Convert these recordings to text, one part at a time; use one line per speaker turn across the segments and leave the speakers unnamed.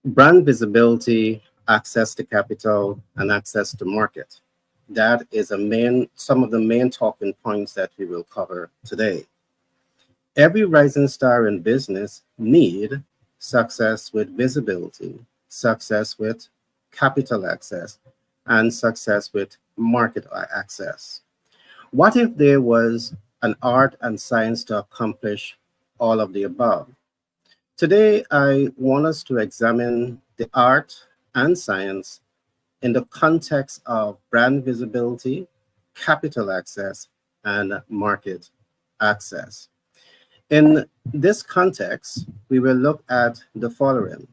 Brand visibility, access to capital, and access to market. That is some of the main talking points that we will cover today. Every rising star in business need success with visibility, success with capital access, and success with market access. What if there was an art and science to accomplish all of the above? Today, I want us to examine the art and science in the context of brand visibility, capital access, and market access. In this context, we will look at the following.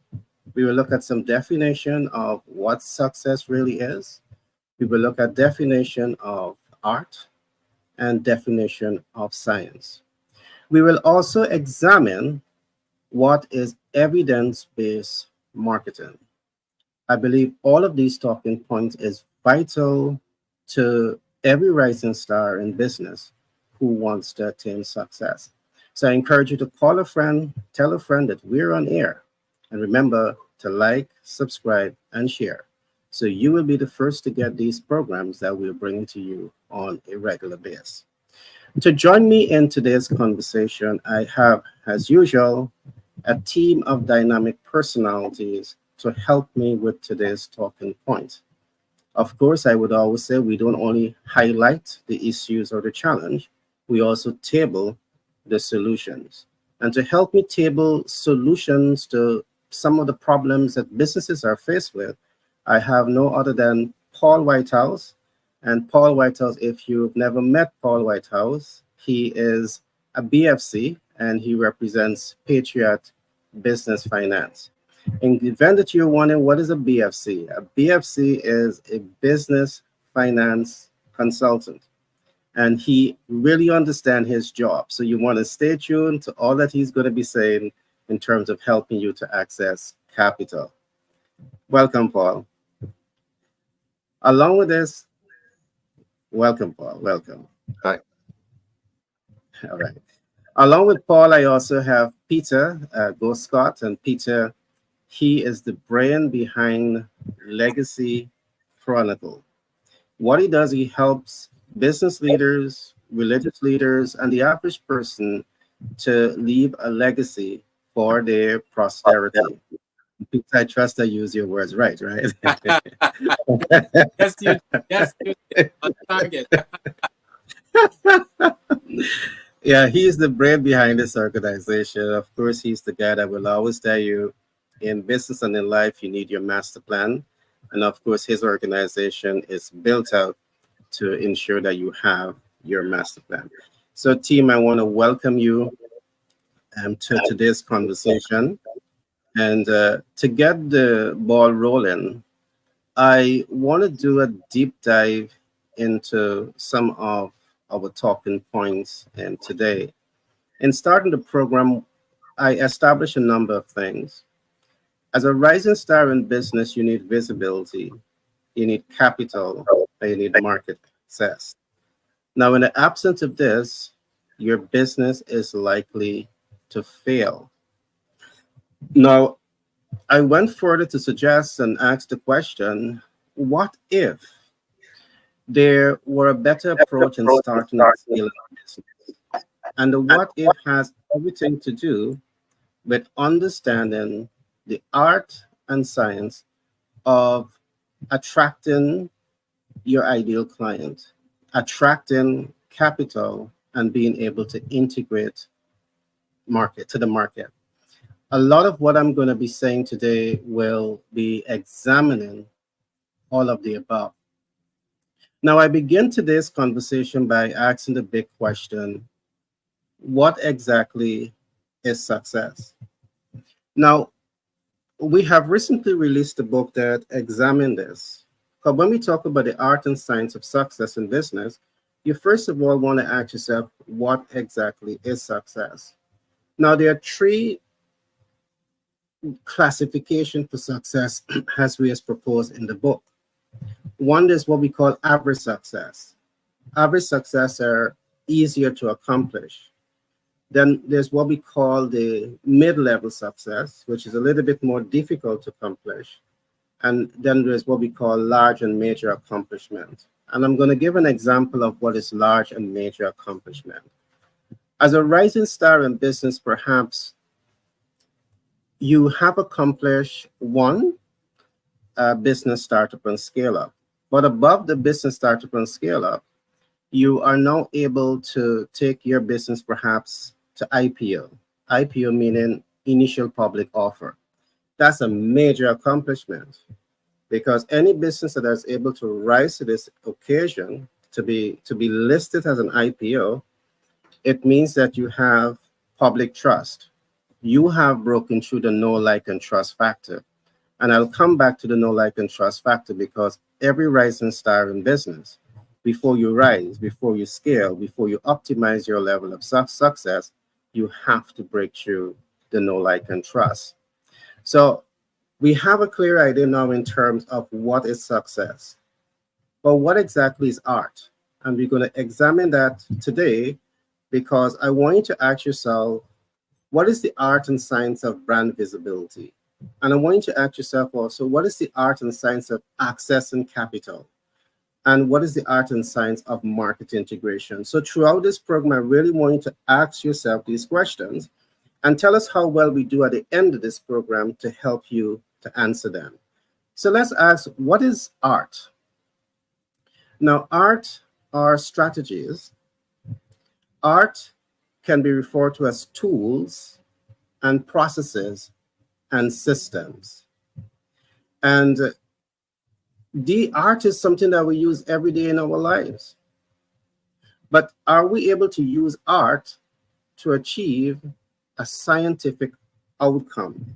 We will look at some definition of what success really is. We will look at definition of art and definition of science. We will also examine what is evidence-based marketing. I believe all of these talking points is vital to every rising star in business who wants to attain success. So I encourage you to call a friend, tell a friend that we're on air, and remember to like, subscribe, and share. So you will be the first to get these programs that we're bringing to you on a regular basis. To join me in today's conversation, I have, as usual, a team of dynamic personalities to help me with today's talking point. Of course, I would always say we don't only highlight the issues or the challenge, we also table the solutions. And to help me table solutions to some of the problems that businesses are faced with, I have no other than Paul Whitehouse. And Paul Whitehouse, if you've never met Paul Whitehouse, he is a BFC and he represents Patriot Business Finance. In the event that you're wondering what is a BFC is a business finance consultant, and he really understands his job. So you want to stay tuned to all that he's going to be saying in terms of helping you to access capital. Welcome, Paul. Along with this, welcome, Paul. Welcome.
Hi.
All right. Along with Paul, I also have Peter Go Scott, and Peter, he is the brain behind Legacy Chronicle. What he does, he helps business leaders, religious leaders, and the average person to leave a legacy for their posterity. Peter, I trust I use your words right?
Yes, you did. On target.
Yeah, he's the brain behind this organization. Of course, he's the guy that will always tell you in business and in life, you need your master plan. And of course, his organization is built out to ensure that you have your master plan. So, team, I want to welcome you to today's conversation. And to get the ball rolling, I want to do a deep dive into some of our talking points today. In starting the program, I established a number of things. As a rising star in business, you need visibility, you need capital, and you need market access. Now, in the absence of this, your business is likely to fail. Now, I went further to suggest and ask the question, what if there were a better approach in starting and scaling a business? And the what if has everything to do with understanding the art and science of attracting your ideal client, attracting capital, and being able to integrate the market. A lot of what I'm going to be saying today will be examining all of the above. Now, I begin today's conversation by asking the big question, what exactly is success? Now, we have recently released a book that examines this. But when we talk about the art and science of success in business, you first of all want to ask yourself, what exactly is success? Now, there are three classifications for success as we as proposed in the book. One is what we call average success. Average success are easier to accomplish. Then there's what we call the mid-level success, which is a little bit more difficult to accomplish. And then there's what we call large and major accomplishment. And I'm going to give an example of what is large and major accomplishment. As a rising star in business, perhaps you have accomplished one business startup and scale up. But above the business startup and scale up, you are now able to take your business perhaps to IPO. IPO meaning initial public offer. That's a major accomplishment, because any business that is able to rise to this occasion to be listed as an IPO, it means that you have public trust. You have broken through the know, like, and trust factor. And I'll come back to the know, like, and trust factor, because every rising star in business, before you rise, before you scale, before you optimize your level of success, you have to break through the know, like, and trust. So we have a clear idea now in terms of what is success. But what exactly is art? And we're going to examine that today, because I want you to ask yourself, what is the art and science of brand visibility? And I want you to ask yourself also, what is the art and science of accessing capital? And what is the art and science of market integration? So throughout this program, I really want you to ask yourself these questions and tell us how well we do at the end of this program to help you to answer them. So let's ask, what is art? Now, art are strategies. Art can be referred to as tools and processes and systems. And the art is something that we use every day in our lives. But are we able to use art to achieve a scientific outcome?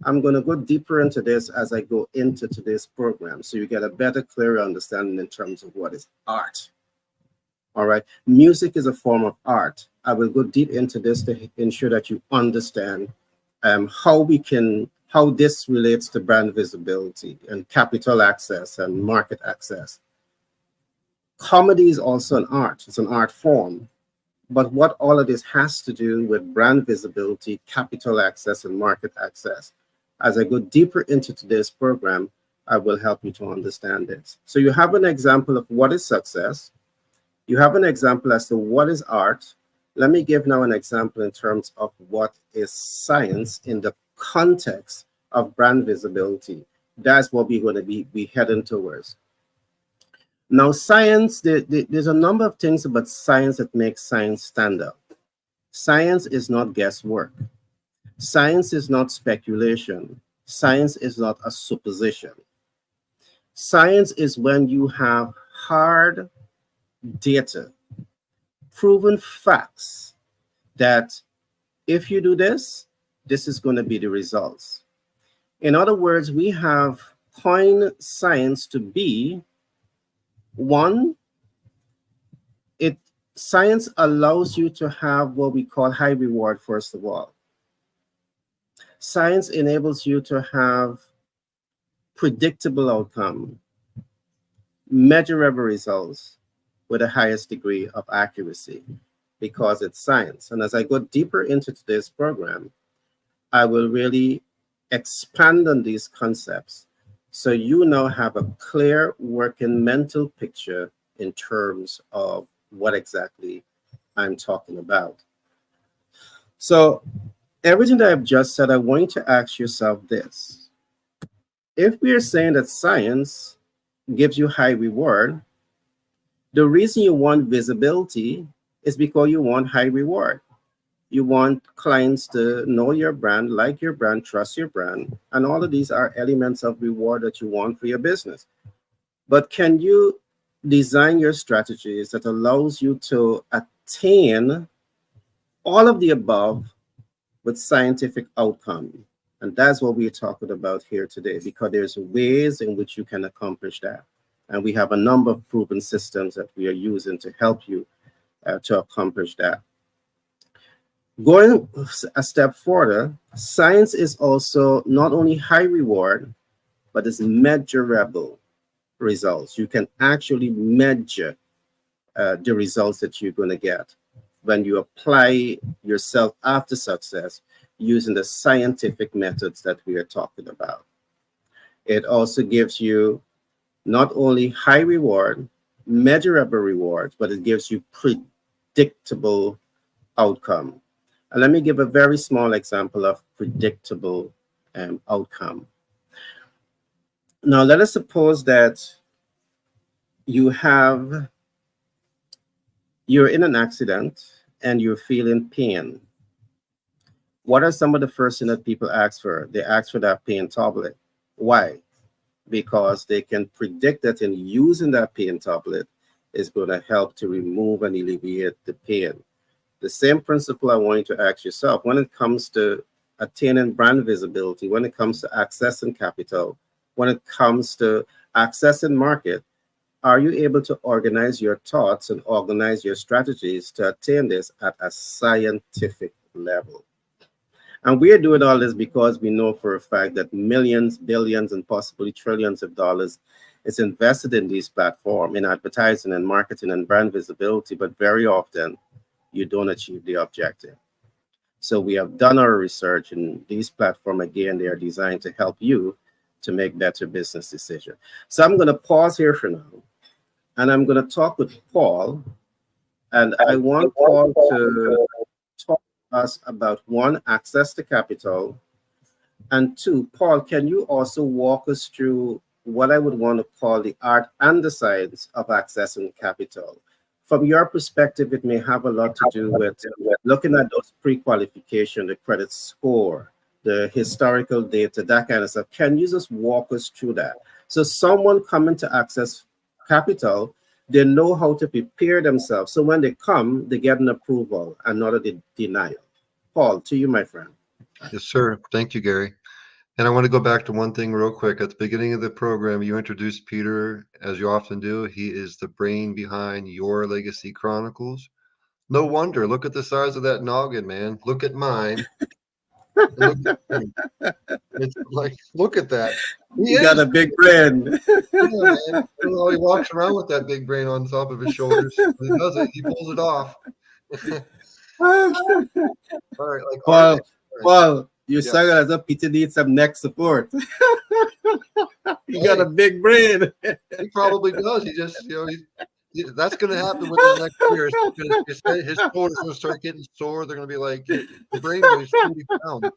I'm going to go deeper into this as I go into today's program, so you get a better, clearer understanding in terms of what is art. All right. Music is a form of art. I will go deep into this to ensure that you understand how this relates to brand visibility and capital access and market access. Comedy is also an art. It's an art form. But what all of this has to do with brand visibility, capital access, and market access. As I go deeper into today's program, I will help you to understand this. So you have an example of what is success. You have an example as to what is art. Let me give now an example in terms of what is science in the context of brand visibility. That's what we're going to be heading towards. Now, science, there's a number of things about science that makes science stand out. Science is not guesswork. Science is not speculation. Science is not a supposition. Science is when you have hard data, proven facts that if you do this, this is going to be the results. In other words, we have coined science to be one, science allows you to have what we call high reward, first of all. Science enables you to have predictable outcome, measurable results with the highest degree of accuracy, because it's science. And as I go deeper into today's program, I will really expand on these concepts so you now have a clear working mental picture in terms of what exactly I'm talking about. So everything that I've just said, I want you to ask yourself this. If we are saying that science gives you high reward, the reason you want visibility is because you want high reward. You want clients to know your brand, like your brand, trust your brand, and all of these are elements of reward that you want for your business. But can you design your strategies that allows you to attain all of the above with scientific outcome? And that's what we're talking about here today, because there's ways in which you can accomplish that. And we have a number of proven systems that we are using to help you to accomplish that. Going a step further, science is also not only high reward, but it's measurable results. You can actually measure the results that you're going to get. when you apply yourself after success using the scientific methods that we are talking about. It also gives you not only high reward, measurable rewards, but it gives you predictable outcome. And let me give a very small example of predictable outcome. Now, let us suppose that you have you're in an accident and you're feeling pain. What are some of the first thing that people ask for? They ask for that pain tablet. Why? Because they can predict that in using that pain tablet is going to help to remove and alleviate the pain. The same principle I want you to ask yourself when it comes to attaining brand visibility, when it comes to accessing capital, when it comes to accessing market, are you able to organize your thoughts and organize your strategies to attain this at a scientific level? And we are doing all this because we know for a fact that millions, billions, and possibly trillions of dollars is invested in these platforms, in advertising and marketing and brand visibility, but very often you don't achieve the objective. So we have done our research, and these platforms, again, they are designed to help you to make better business decisions. So I'm going to pause here for now, and I'm going to talk with Paul, and I want Paul to talk to us about one, access to capital, and two, Paul, can you also walk us through what I would want to call the art and the science of accessing capital? From your perspective, it may have a lot to do with looking at those pre-qualification, the credit score, the historical data, that kind of stuff. Can you just walk us through that? So someone coming to access capital, they know how to prepare themselves. So when they come, they get an approval and not a denial. Paul, to you, my friend.
Yes, sir. Thank you, Gary. And I want to go back to one thing real quick. At the beginning of the program, you introduced Peter, as you often do. He is the brain behind Your Legacy Chronicles. No wonder. Look at the size of that noggin, man. Look at mine. And look at him. It's like, look at that. He
You got
is.
a big brain.
Yeah, man. I don't know how he walks around with that big brain on top of his shoulders. He does it. He pulls it off. All right, like art
Paul,
and science.
Paul, you
Yeah.
sound as if Peter needs some neck support. You got
Hey,
a big brain.
he probably does. He just, that's going to happen within the next year. His shoulders going to start getting sore. They're going to be like, the brain weighs 40 pounds.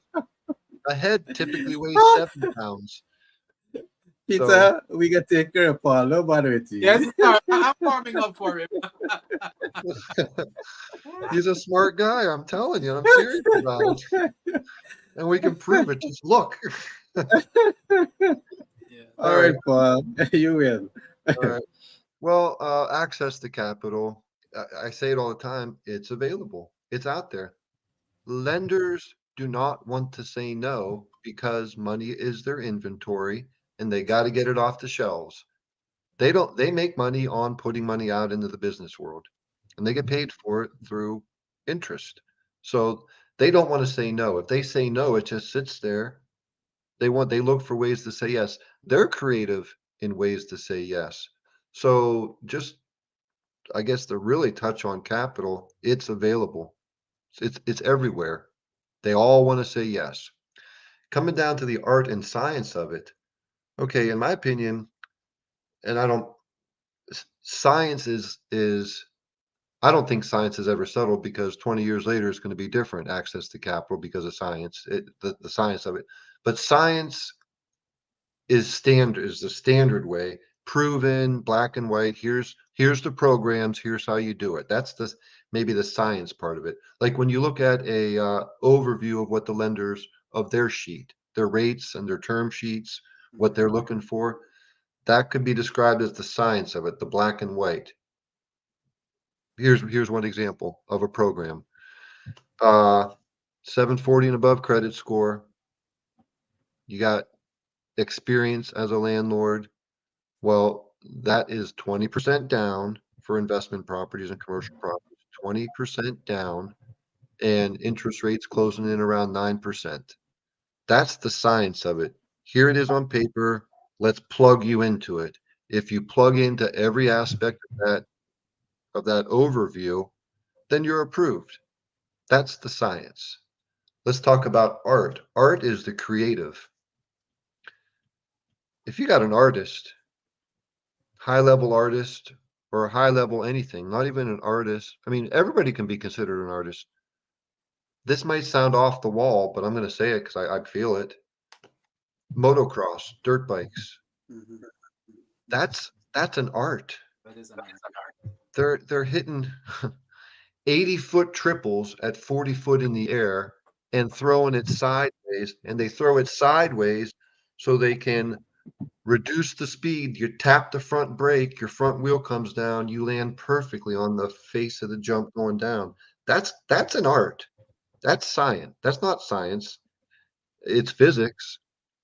A head typically weighs 7 pounds. So
Peter, we can take care of Paul. No bother with
Yes,
you.
sir. I'm warming up for him.
he's a smart guy. I'm telling you. I'm serious about it. And we can prove it. Just look.
Yeah.
All
All
right.
right, Paul, you win.
All right. Well, access to capital, I say it all the time. It's available. It's out there. Lenders do not want to say no because money is their inventory and they got to get it off the shelves. They make money on putting money out into the business world and they get paid for it through interest. So they don't want to say no. If they say no, it just sits there. They look for ways to say yes. They're creative in ways to say yes. So just I guess to really touch on capital, it's available. It's everywhere. They all want to say yes. Coming down to the art and science of it. Okay, in my opinion, and I don't science is I don't think science has ever settled because 20 years later it's going to be different access to capital because of science, the science of it. But science is the standard way, proven, black and white. Here's the programs, here's how you do it. That's the maybe the science part of it. Like when you look at a overview of what the lenders of their sheet, their rates and their term sheets, what they're looking for, that could be described as the science of it, the black and white. Here's one example of a program. Uh 740 and above credit score. You got experience as a landlord. Well, that is 20% down for investment properties and commercial properties, 20% down, and interest rates closing in around 9%. That's the science of it. Here it is on paper. Let's plug you into it. If you plug into every aspect of that overview, then you're approved. That's the science. Let's talk about art. Art is the creative. If you got an artist, high level artist, or high level anything, not even an artist, I mean, everybody can be considered an artist. This might sound off the wall, but I'm going to say it because I feel it. Motocross, dirt bikes.
Mhm.
That's an art.
That is an art.
They're hitting 80-foot triples at 40 foot in the air and throwing it sideways, and they throw it sideways so they can reduce the speed. You tap the front brake, your front wheel comes down, you land perfectly on the face of the jump going down. That's an art. That's science. That's not science. It's physics,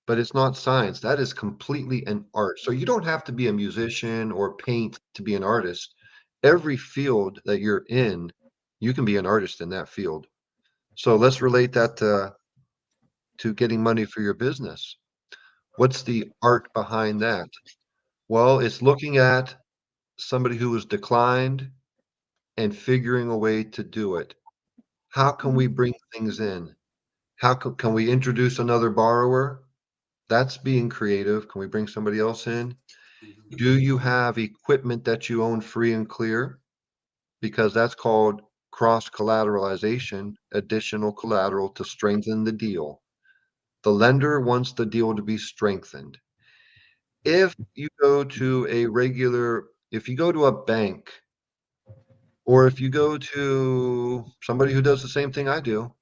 but it's not science. That is completely an art. So you don't have to be a musician or paint to be an artist. Every field that you're in, you can be an artist in that field. So let's relate that to getting money for your business. What's the art behind that? Well, it's looking at somebody who has declined and figuring a way to do it. How can we bring things in? How can we introduce another borrower? That's being creative. Can we bring somebody else in?
Mhm.
Do you have equipment that you own free and clear? Because that's called cross collateralization, additional collateral to strengthen the deal. The lender wants the deal to be strengthened. If you go to if you go to a bank, or if you go to somebody who does the same thing I do,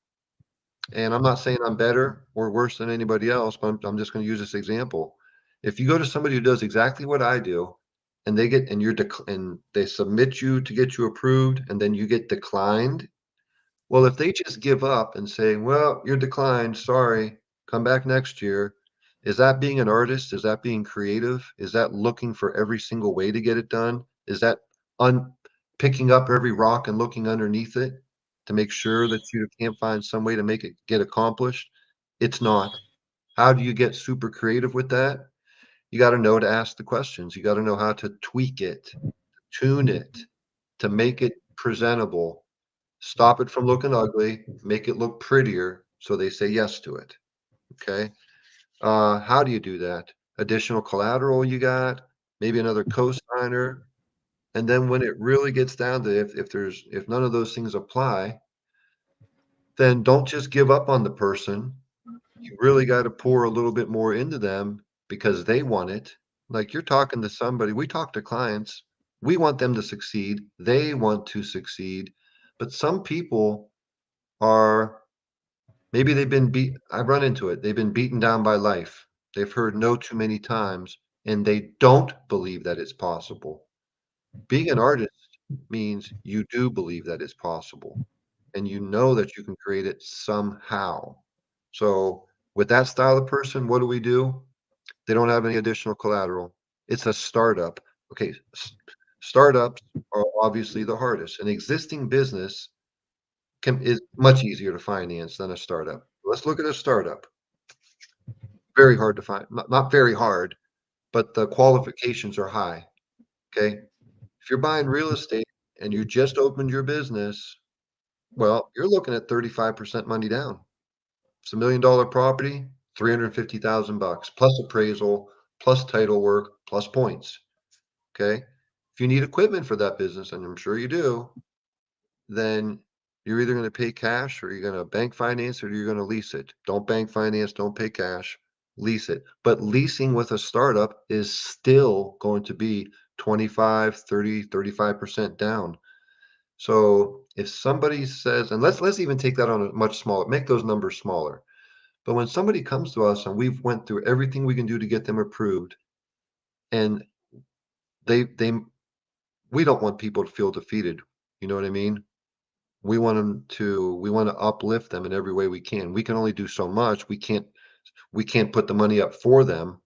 and I'm not saying I'm better or worse than anybody else, but I'm just going to use this example. If you go to somebody who does exactly what I do, and they get and they submit you to get you approved, and then you get declined, well, if they just give up and say, "Well, you're declined, sorry, come back next year," is that being an artist? Is that being creative? Is that looking for every single way to get it done? Is that un picking up every rock and looking underneath it to make sure that you can't find some way to make it get accomplished? It's not. How do you get super creative with that? You gotta know to ask the questions. You gotta know how to tweak it, tune it, to make it presentable. Stop it from looking ugly, make it look prettier so they say yes to it. Okay. How do you do that? Additional collateral you got, maybe another co-signer. And then when it really gets down to if none of those things apply, then don't just give up on the person. You really got to pour a little bit more into them because they want it. Like you're talking to somebody, we talk to clients, we want them to succeed, they want to succeed. But some people are maybe they've been beat I've run into it. They've been beaten down by life. They've heard no too many times, and they don't believe that it's possible. Being an artist means you do believe that it's possible, and you know that you can create it somehow. So, with that style of person, what do we do? They don't have any additional collateral. It's a startup. Okay, startups are obviously the hardest. An existing business is much easier to finance than a startup. Let's look at a startup. Very hard to find. Not very hard, but the qualifications are high. Okay. If you're buying real estate and you just opened your business, well, you're looking at 35% money down. It's $1 million property, 350,000 bucks plus appraisal, plus title work, plus points. Okay. If you need equipment for that business, and I'm sure you do, then you're either going to pay cash or you're going to bank finance or you're going to lease it. Don't bank finance, don't pay cash, lease it. But leasing with a startup is still going to be 25, 30, 35% down. So if somebody says, and let's even take that on a much smaller, make those numbers smaller. But when somebody comes to us and we've went through everything we can do to get them approved, and they we don't want people to feel defeated. You know what I mean? We want to uplift them in every way we can. We can only do so much. We can't put the money up for them,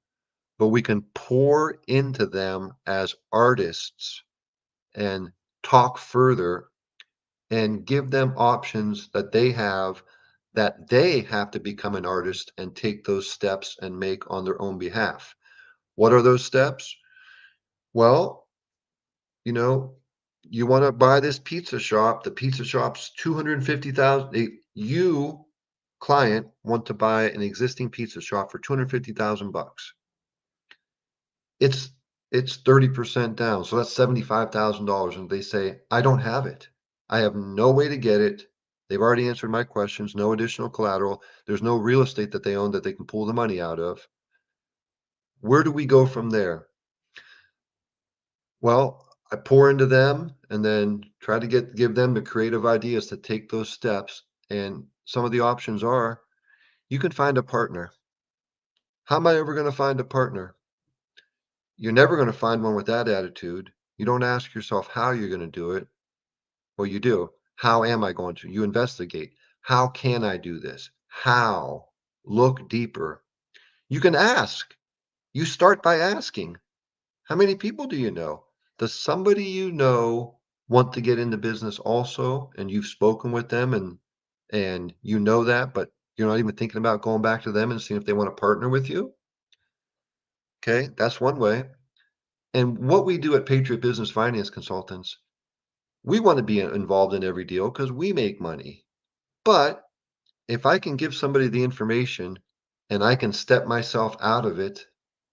but we can pour into them as artists and talk further and give them options that they have to become an artist and take those steps and make on their own behalf. What are those steps? Well, you know, You want to buy this pizza shop. The pizza shop's 250,000. You, client, want to buy an existing pizza shop for 250,000 bucks. It's it's 30% down. So that's $75,000. And they say, I don't have it. I have no way to get it. They've already answered my questions. No additional collateral. There's no real estate that they own that they can pull the money out of. Where do we go from there? Well, I pour into them and then try to give them the creative ideas to take those steps. And some of the options are you can find a partner. How am I ever going to find a partner? You're never going to find one with that attitude. You don't ask yourself how you're going to do it. Well, you do. How am I going to? You investigate. How can I do this? How? Look deeper. You can ask. You start by asking. How many people do you know? Does somebody you know want to get into business also, and you've spoken with them and you know that, but you're not even thinking about going back to them and seeing if they want to partner with you? Okay, that's one way. And what we do at Patriot Business Finance Consultants, we want to be involved in every deal because we make money. But if I can give somebody the information and I can step myself out of it,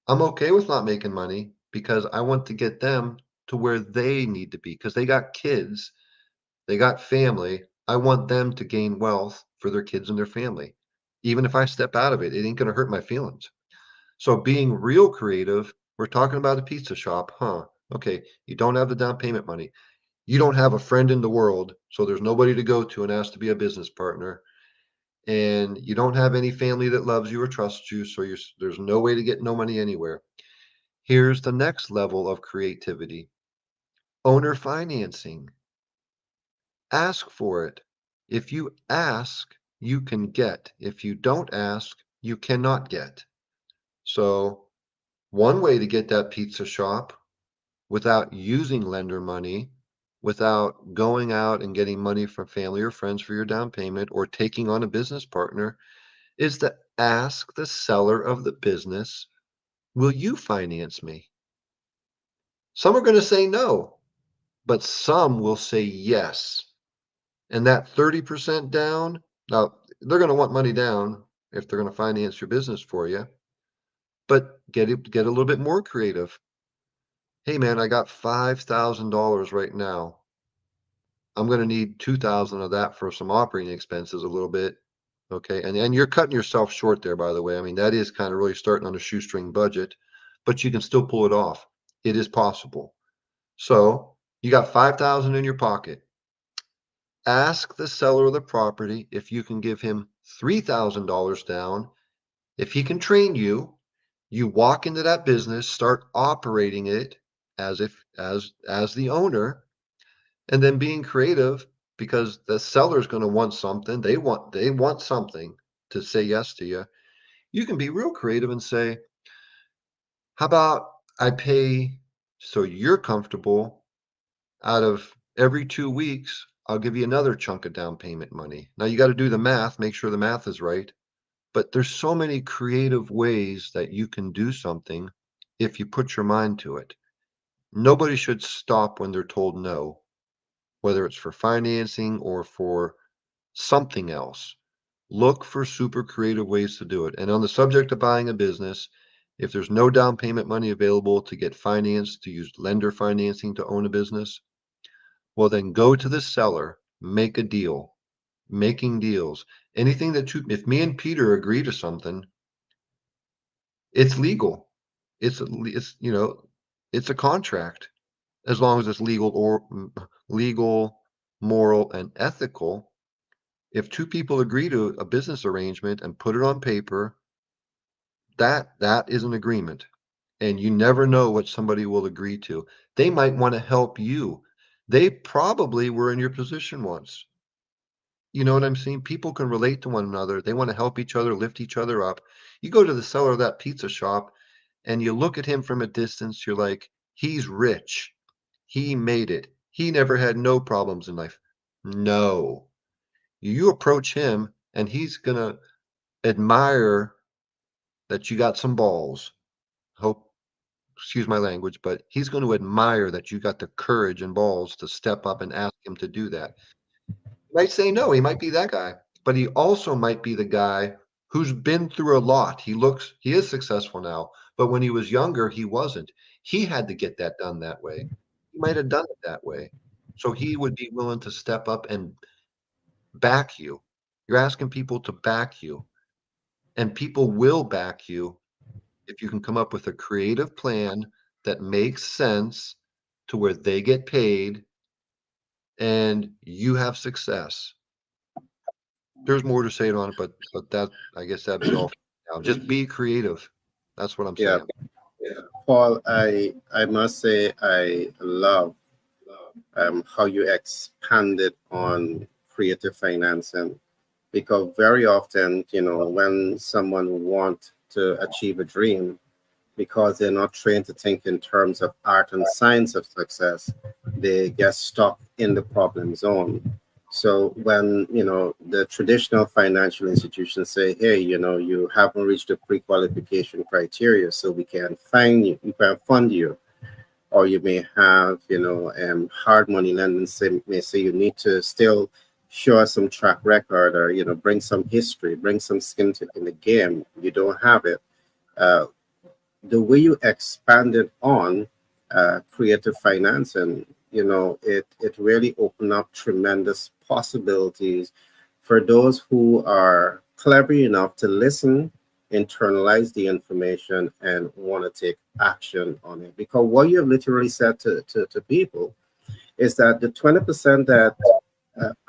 I'm okay with not making money because I want to get them to where they need to be because they got kids, they got family. I want them to gain wealth for their kids and their family. Even if I step out of it, it ain't going to hurt my feelings. So being real creative, we're talking about a pizza shop, huh? Okay, you don't have the down payment money. You don't have a friend in the world, so there's nobody to go to and ask to be a business partner. And you don't have any family that loves you or trusts you, so there's no way to get no money anywhere. Here's the next level of creativity: owner financing. Ask for it. If you ask, you can get. If you don't ask, you cannot get. So, one way to get that pizza shop without using lender money, without going out and getting money from family or friends for your down payment or taking on a business partner, is to ask the seller of the business, will you finance me? Some are going to say no, but some will say yes. And that 30% down, now they're going to want money down if they're going to finance your business for you, but get a little bit more creative. Hey man, I got $5,000 right now. I'm going to need 2,000 of that for some operating expenses a little bit. Okay. And you're cutting yourself short there, by the way. I mean, that is kind of really starting on a shoestring budget, but you can still pull it off. It is possible. So you got 5,000 in your pocket. Ask the seller of the property if you can give him $3,000 down. If he can train you, you walk into that business, start operating it as the owner, and then being creative because the seller's going to want something. They want something to say yes to you. You can be real creative and say, how about I pay so you're comfortable out of every 2 weeks, I'll give you another chunk of down payment money. Now you got to do the math, make sure the math is right. But there's so many creative ways that you can do something if you put your mind to it. Nobody should stop when they're told no, whether it's for financing or for something else. Look for super creative ways to do it. And on the subject of buying a business, if there's no down payment money available to get financed, to use lender financing to own a business, well, then go to the seller, make a deal. Making deals. Anything that if me and Peter agree to something, it's legal. It's a contract as long as it's legal, moral, and ethical. If two people agree to a business arrangement and put it on paper, that is an agreement. And you never know what somebody will agree to. They might want to help you. They probably were in your position once. You know what I'm saying? People can relate to one another. They want to help each other, lift each other up. You go to the seller of that pizza shop and you look at him from a distance, you're like, he's rich. He made it. He never had no problems in life. No. You approach him and he's going to admire that you got some balls. Hope excuse my language, but he's going to admire that you got the courage and balls to step up and ask him to do that. He might say no, he might be that guy, but he also might be the guy who's been through a lot. He is successful now, but when he was younger, he wasn't. He had to get that done that way. He might have done it that way. So he would be willing to step up and back you. You're asking people to back you, and people will back you if you can come up with a creative plan that makes sense to where they get paid and you have success. There's more to say on it, but that I guess that'd be all for now. Just be creative. That's what I'm
Yeah,
saying.
Paul, I must say I love how you expanded on creative financing, because very often, when someone wants to achieve a dream, because they're not trained to think in terms of art and science of success, they get stuck in the problem zone. So when, the traditional financial institutions say, hey, you haven't reached the pre-qualification criteria, so we can find you, we can fund you. Or you may have, hard money lending may say you need to still show us some track record, or, bring some history, bring some skin in the game. You don't have it. Uh, the way you expanded on creative finance, and it really opened up tremendous possibilities for those who are clever enough to listen, internalize the information, and want to take action on it. Because what you have literally said to people is that the 20% that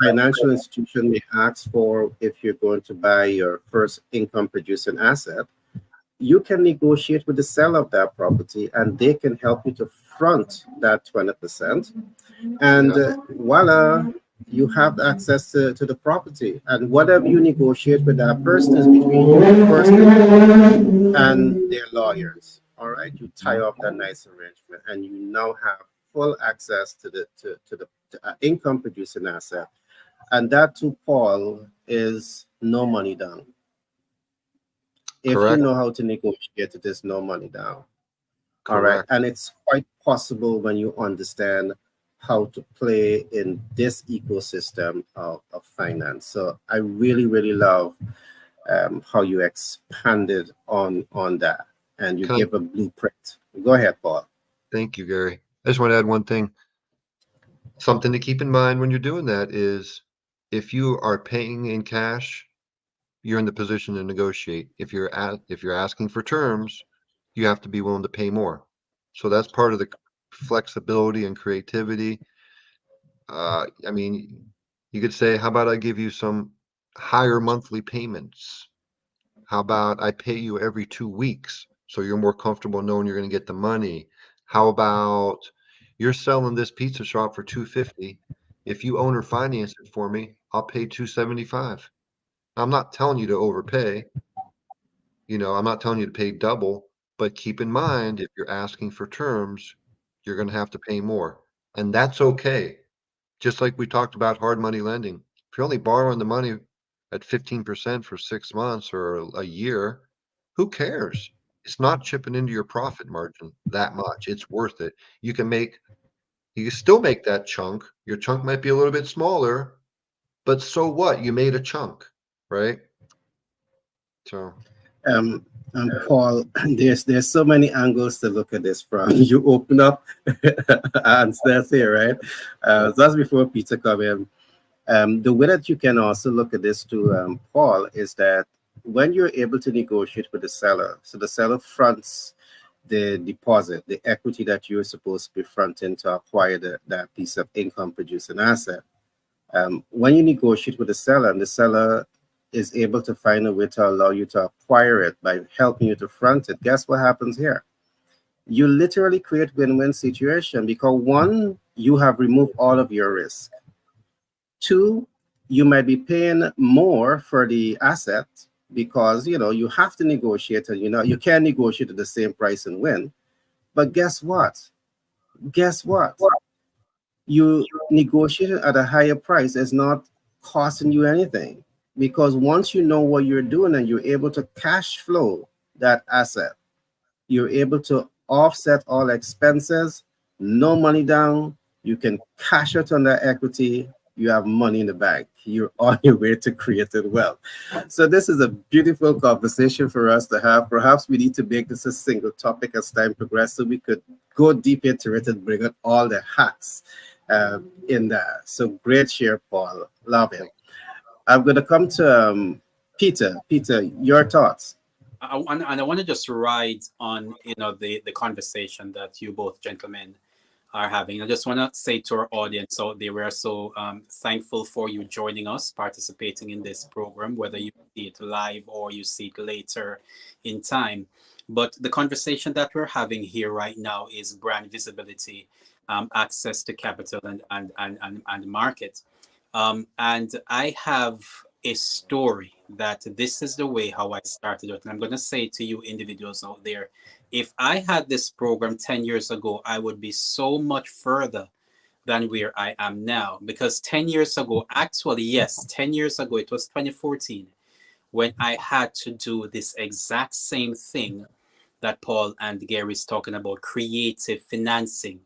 financial institution may ask for if you're going to buy your first income producing asset, you can negotiate with the seller of that property, and they can help you to front that 20%. And
Yeah,
voila, you have access to the property. And whatever you negotiate with that person is between you and the person and their lawyers. All right, you tie
mhm,
up that nice arrangement, and you now have full access to income producing asset. And that, to Paul, is no money down. If you
correct,
know how to negotiate, it is no money down. All right.
correct.
And it's quite possible when you understand how to play in this ecosystem of finance. So I really, really love how you expanded on that, and you
Can I
give a blueprint. Go ahead, Paul.
thank you, Gary? I just want to add one thing. Something to keep in mind when you're doing that is if you are paying in cash, you're in the position to negotiate. If you're asking for terms, you have to be willing to pay more. So that's part of the flexibility and creativity. I mean, you could say, how about I give you some higher monthly payments? How about I pay you every 2 weeks so you're more comfortable knowing you're going to get the money? How about you're selling this pizza shop for 250? If you own or finance it for me, I'll pay 275. I'm not telling you to overpay. I'm not telling you to pay double, but keep in mind if you're asking for terms, you're going to have to pay more. And that's okay. Just like we talked about hard money lending. If you're only borrowing the money at 15% for 6 months or a year, who cares? It's not chipping into your profit margin that much. It's worth it. You can still make that chunk. Your chunk might be a little bit smaller, but so what? You made a chunk, right? So
Um, Paul, there's so many angles to look at this from. You open up and that's here, right?
yeah,
That's before Peter come in. The way that you can also look at this too, Paul, is that when you're able to negotiate with the seller, so the seller fronts the deposit, the equity that you're supposed to be fronting to acquire that piece of income producing asset. When you negotiate with the seller, and the seller is able to find a way to allow you to acquire it by helping you to front it, guess what happens here? You literally create win-win situation, because one, you have removed all of your risk. Two, you might be paying more for the asset because you have to negotiate, and you can't negotiate at the same price and win. But guess what? Guess what? You negotiating at a higher price is not costing you anything, because once you know what you're doing and you're able to cash flow that asset, you're able to offset all expenses, no money down. You can cash out on that equity. You have money in the bank. You're on your way to creating wealth. So this is a beautiful conversation for us to have. Perhaps we need to make this a single topic as time progresses, so we could go deep into it and bring out all the hacks in there. So great share, Paul. Love it. I'm going to come to Peter. Peter, your thoughts.
And I want to just ride on, the conversation that you both gentlemen are having. I just want to say to our audience out there, we are so thankful for you joining us, participating in this program, whether you see it live or you see it later in time. But the conversation that we're having here right now is brand visibility, access to capital, and market. And I have a story that this is the way how I started it. And I'm going to say to you individuals out there, if I had this program 10 years ago, I would be so much further than where I am now. Because 10 years ago, actually, yes, 10 years ago, it was 2014, when I had to do this exact same thing that Paul and Gary is talking about, creative financing.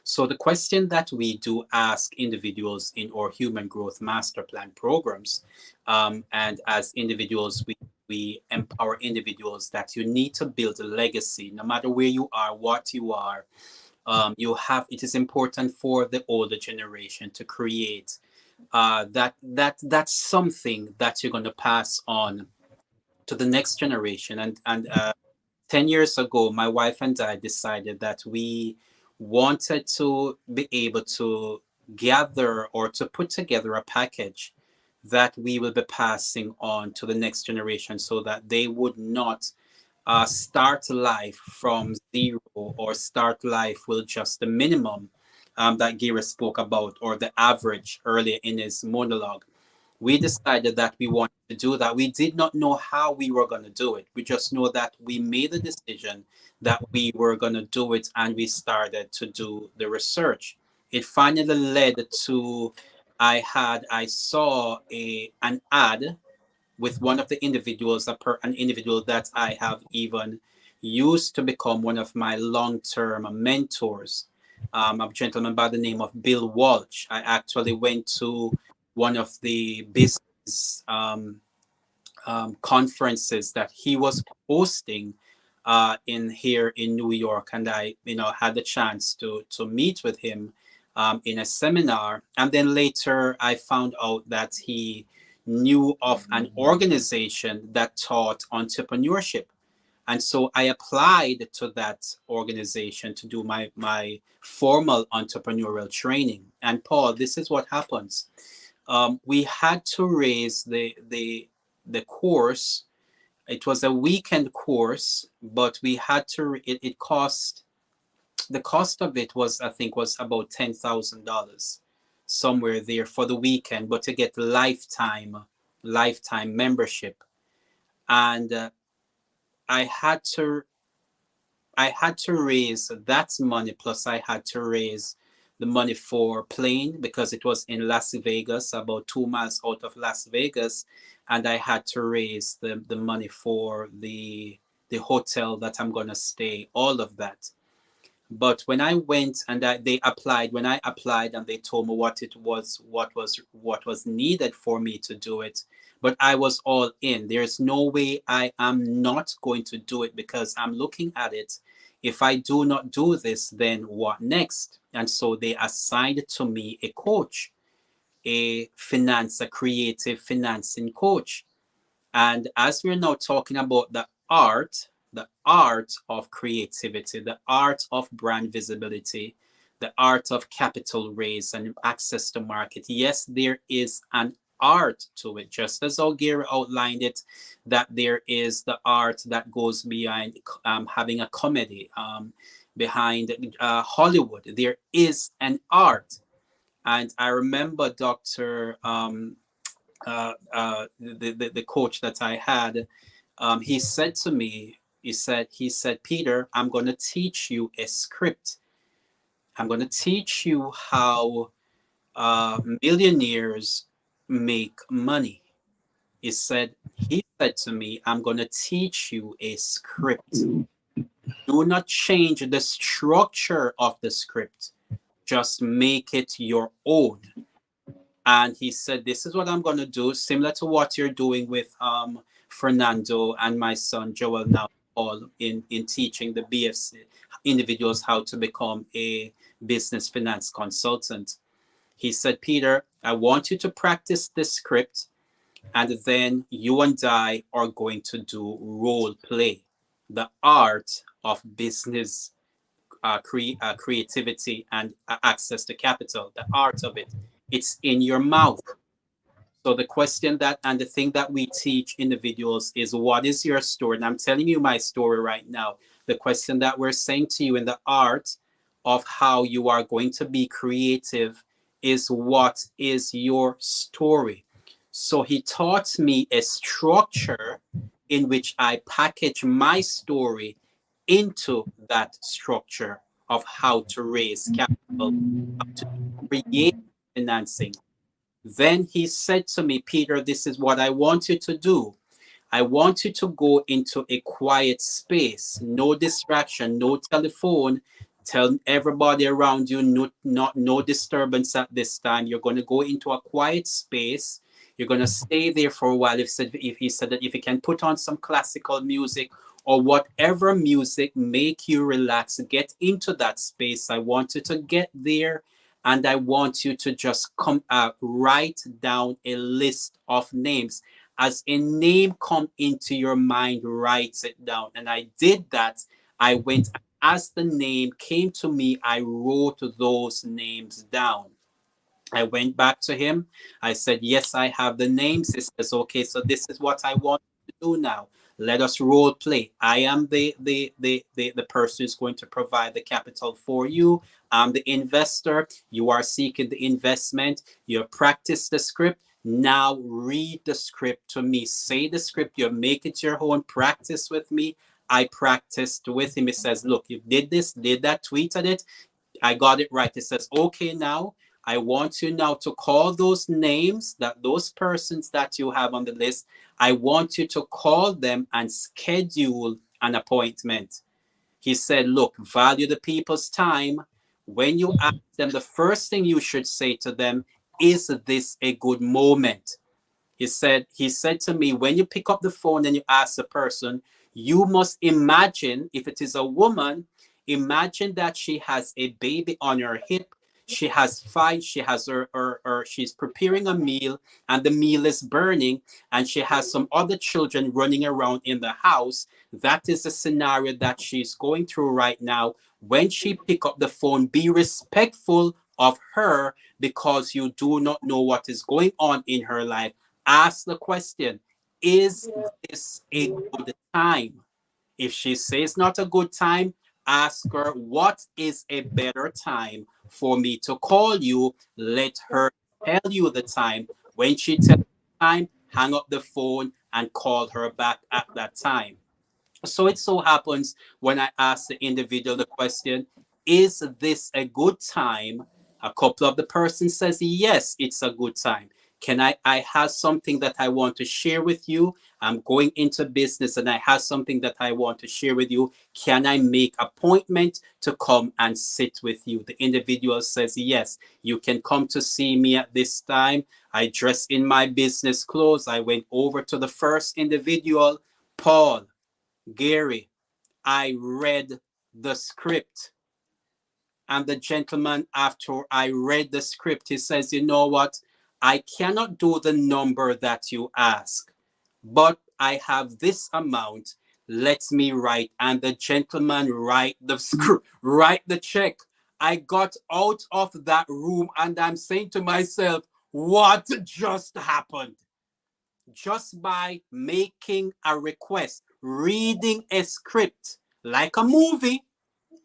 So the question that we do ask individuals in our human growth master plan programs, and as individuals, we empower individuals that you need to build a legacy, no matter where you are, what you are. It is important for the older generation to create that's something that you're going to pass on to the next generation. And 10 years ago, my wife and I decided that we wanted to be able to gather or to put together a package that we will be passing on to the next generation, so that they would not start life from zero, or start life with just the minimum that Gira spoke about, or the average earlier in his monologue. We decided that we wanted to do that. We did not know how we were going to do it. We just know that we made the decision that we were going to do it, and we started to do the research. It finally led to I saw an ad with one of the individuals, an individual that I have even used to become one of my long-term mentors, a gentleman by the name of Bill Walsh. I actually went to one of the business conferences that he was hosting in here in New York, and I, had the chance to meet with him in a seminar. And then later, I found out that he knew of an organization that taught entrepreneurship. And so I applied to that organization to do my formal entrepreneurial training. And Paul, this is what happens. We had to raise the course. It was a weekend course, but we had to. It cost, the cost of it was, I think, was about $10,000, somewhere there for the weekend, but to get lifetime membership. And I had to I had to raise that money, plus I had to raise the money for plane, because it was in Las Vegas, about 2 miles out of Las Vegas, and I had to raise the money for the hotel that I'm gonna stay, all of that. But when I went and they applied, when I applied and they told me what it was, what was needed for me to do it, but I was all in. There's no way I am not going to do it, because I'm looking at it. If I do not do this, then what next? And so they assigned to me a coach, a creative financing coach. And as we're now talking about the art of creativity, the art of brand visibility, the art of capital raise and access to market, yes, there is an art to it, just as Algira outlined it, that there is the art that goes behind having a comedy, behind Hollywood. There is an art. And I remember Dr. The coach that I had, he said to me, he said, Peter, I'm going to teach you a script. I'm going to teach you how millionaires make money. He said to me, I'm going to teach you a script. Do not change the structure of the script. Just make it your own. And he said, this is what I'm going to do, similar to what you're doing with Fernando and my son Joel now, all in teaching the BFC individuals how to become a business finance consultant. He said, Peter, I want you to practice this script, and then you and I are going to do role play, the art of business creativity and access to capital, the art of it. It's in your mouth. So the question that and the thing that we teach individuals is, what is your story? And I'm telling you my story right now. The question that we're saying to you in the art of how you are going to be creative is, what is your story? So he taught me a structure in which I package my story into that structure of how to raise capital, how to create financing. Then he said to me, Peter, this is what I want you to do. I want you to go into a quiet space, no distraction, no telephone. Tell everybody around you, no disturbance at this time. You're going to go into a quiet space. You're going to stay there for a while. If he said that if you can put on some classical music or whatever music make you relax, get into that space. I want you to get there, and I want you to just write down a list of names. As a name come into your mind, write it down. And I did that. I went, as the name came to me, I wrote those names down. I went back to him. I said, yes, I have the names. He says, okay, so this is what I want to do now. Let us role play. I am the person who's going to provide the capital for you. I'm the investor. You are seeking the investment. You practice the script. Now read the script to me. Say the script. You make it your own. Practice with me. I practiced with him. He says, look, you did this, did that, tweeted it. I got it right. It says, okay, now I want you now to call those names, that those persons that you have on the list. I want you to call them and schedule an appointment. He said, look, value the people's time. When you ask them, the first thing you should say to them, is this a good moment? He said to me, when you pick up the phone and you ask the person, you must imagine, if it is a woman, imagine that she has a baby on her hip. She has five, she has she's preparing a meal, and the meal is burning, and she has some other children running around in the house. That is the scenario that she's going through right now. When she pick up the phone, be respectful of her, because you do not know what is going on in her life. Ask the question, is this a good time? If she says not a good time, ask her, what is a better time for me to call you? Let her tell you the time. When she tells you the time, hang up the phone and call her back at that time. So it so happens, when I ask the individual the question, is this a good time? A couple of the person says, yes, it's a good time. I have something that I want to share with you. I'm going into business and I have something that I want to share with you. Can I make appointment to come and sit with you? The individual says, yes, you can come to see me at this time. I dress in my business clothes. I went over to the first individual, Paul, Gary, I read the script. And the gentleman, after I read the script, he says, you know what? I cannot do the number that you ask, but I have this amount. Let me write. And the gentleman write the script, write the check. I got out of that room and I'm saying to myself, what just happened? Just by making a request, reading a script like a movie.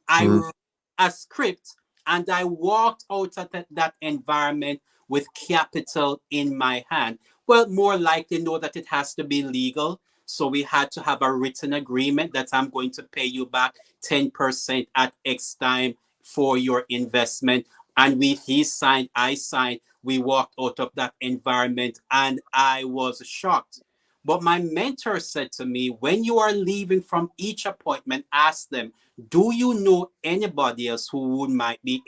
I
Mm.
read a script and I walked out of that environment with capital in my hand. Well, more likely know that it has to be legal. So we had to have a written agreement that I'm going to pay you back 10% at X time for your investment. And he signed, I signed, we walked out of that environment and I was shocked. But my mentor said to me, when you are leaving from each appointment, ask them, do you know anybody else who might be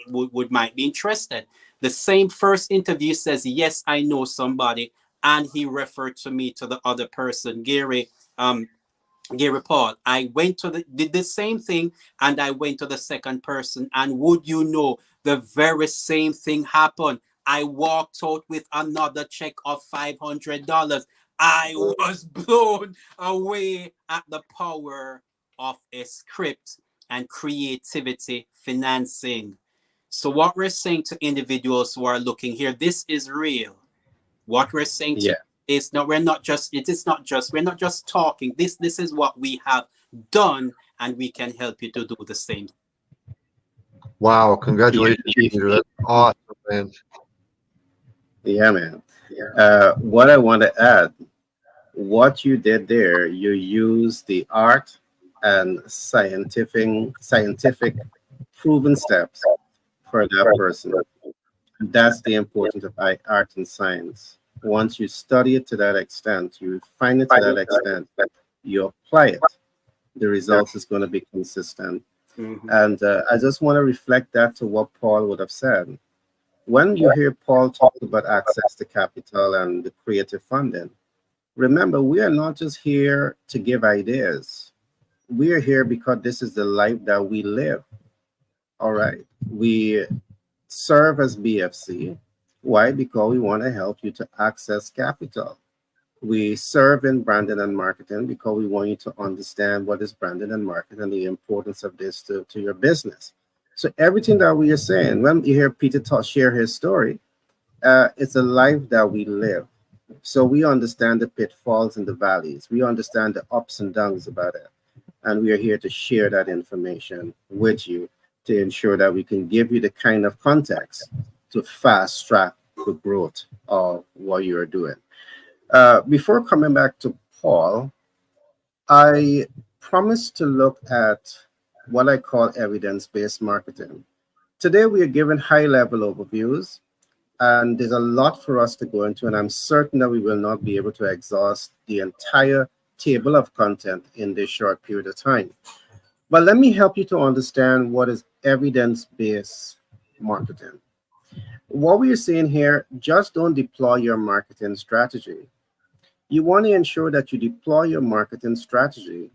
interested? The same first interview says, yes, I know somebody. And he referred to me to the other person, Gary Paul. I went to did the same thing, and I went to the second person. And would you know, the very same thing happened. I walked out with another check of $500. I was blown away at the power of a script and creativity financing. So what we're saying to individuals who are looking here, this is real. What we're saying to
Yeah.
you is no, we're not just talking. This is what we have done, and we can help you to do the same.
Wow,
Yeah.
congratulations, Peter. That's awesome, man.
Yeah, man. What I want to add, what you did there, you used the art and scientific proven steps for that person. That's the importance of art and science. Once you study it to that extent, you refine it to that extent, you apply it, the results is going to be consistent.
Mhm.
And I just want to reflect that to what Paul would have said. When you hear Paul talk about access to capital and the creative funding, remember, we are not just here to give ideas. We are here because this is the life that we live. All right. We serve as BFC. Why? Because we want to help you to access capital. We serve in branding and marketing because we want you to understand what is branding and marketing and the importance of this to your business. So everything that we are saying, when you hear Peter share his story, it's a life that we live. So we understand the pitfalls and the valleys. We understand the ups and downs about it. And we are here to share that information with you to ensure that we can give you the kind of context to fast track the growth of what you're doing. Before coming back to Paul, I promised to look at what I call evidence based marketing. Today, we are given high level overviews, and there's a lot for us to go into, and I'm certain that we will not be able to exhaust the entire table of content in this short period of time. But let me help you to understand what is evidence based marketing. What we are saying here, just don't deploy your marketing strategy. You want to ensure that you deploy your marketing strategy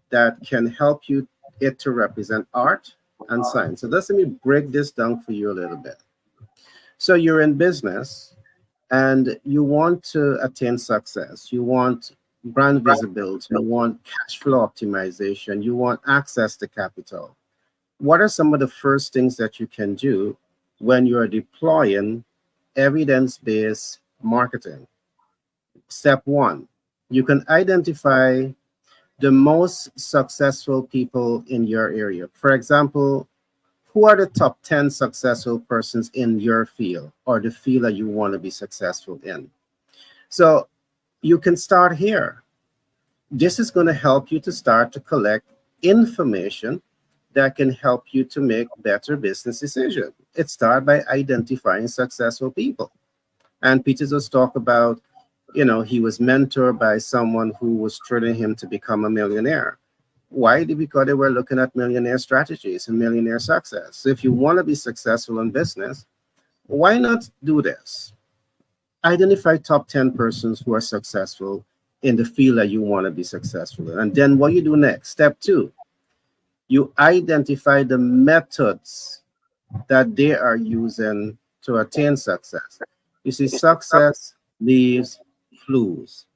that can help you it to represent art and science. So let me break this down for you a little bit. So you're in business and you want to attain success. You want brand visibility, you want cash flow optimization, you want access to capital. What are some of the first things that you can do when you are deploying evidence-based marketing? Step one, you can identify the most successful people in your area. For example, who are the top 10 successful persons in your field or the field that you want to be successful in? So you can start here. This is going to help you to start to collect information that can help you to make better business decisions. It starts by identifying successful people. And Peter just talked about, he was mentored by someone who was training him to become a millionaire. Why? Because they were looking at millionaire strategies and millionaire success. So if you want to be successful in business, why not do this? Identify top 10 persons who are successful in the field that you want to be successful in. And then what you do next, step two, you identify the methods that they are using to attain success. You see, success leaves clues.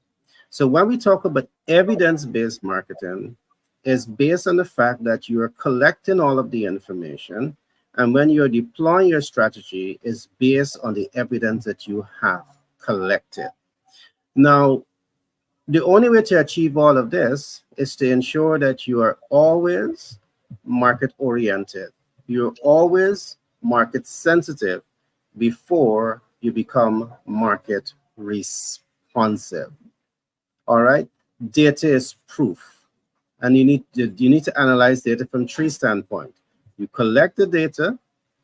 So when we talk about evidence-based marketing, it's based on the fact that you are collecting all of the information, and when you're deploying your strategy, is based on the evidence that you have collected. Now, the only way to achieve all of this is to ensure that you are always market oriented. You're always market sensitive before you become market responsive. All right. Data is proof. And you need to analyze data from three standpoints. You collect the data,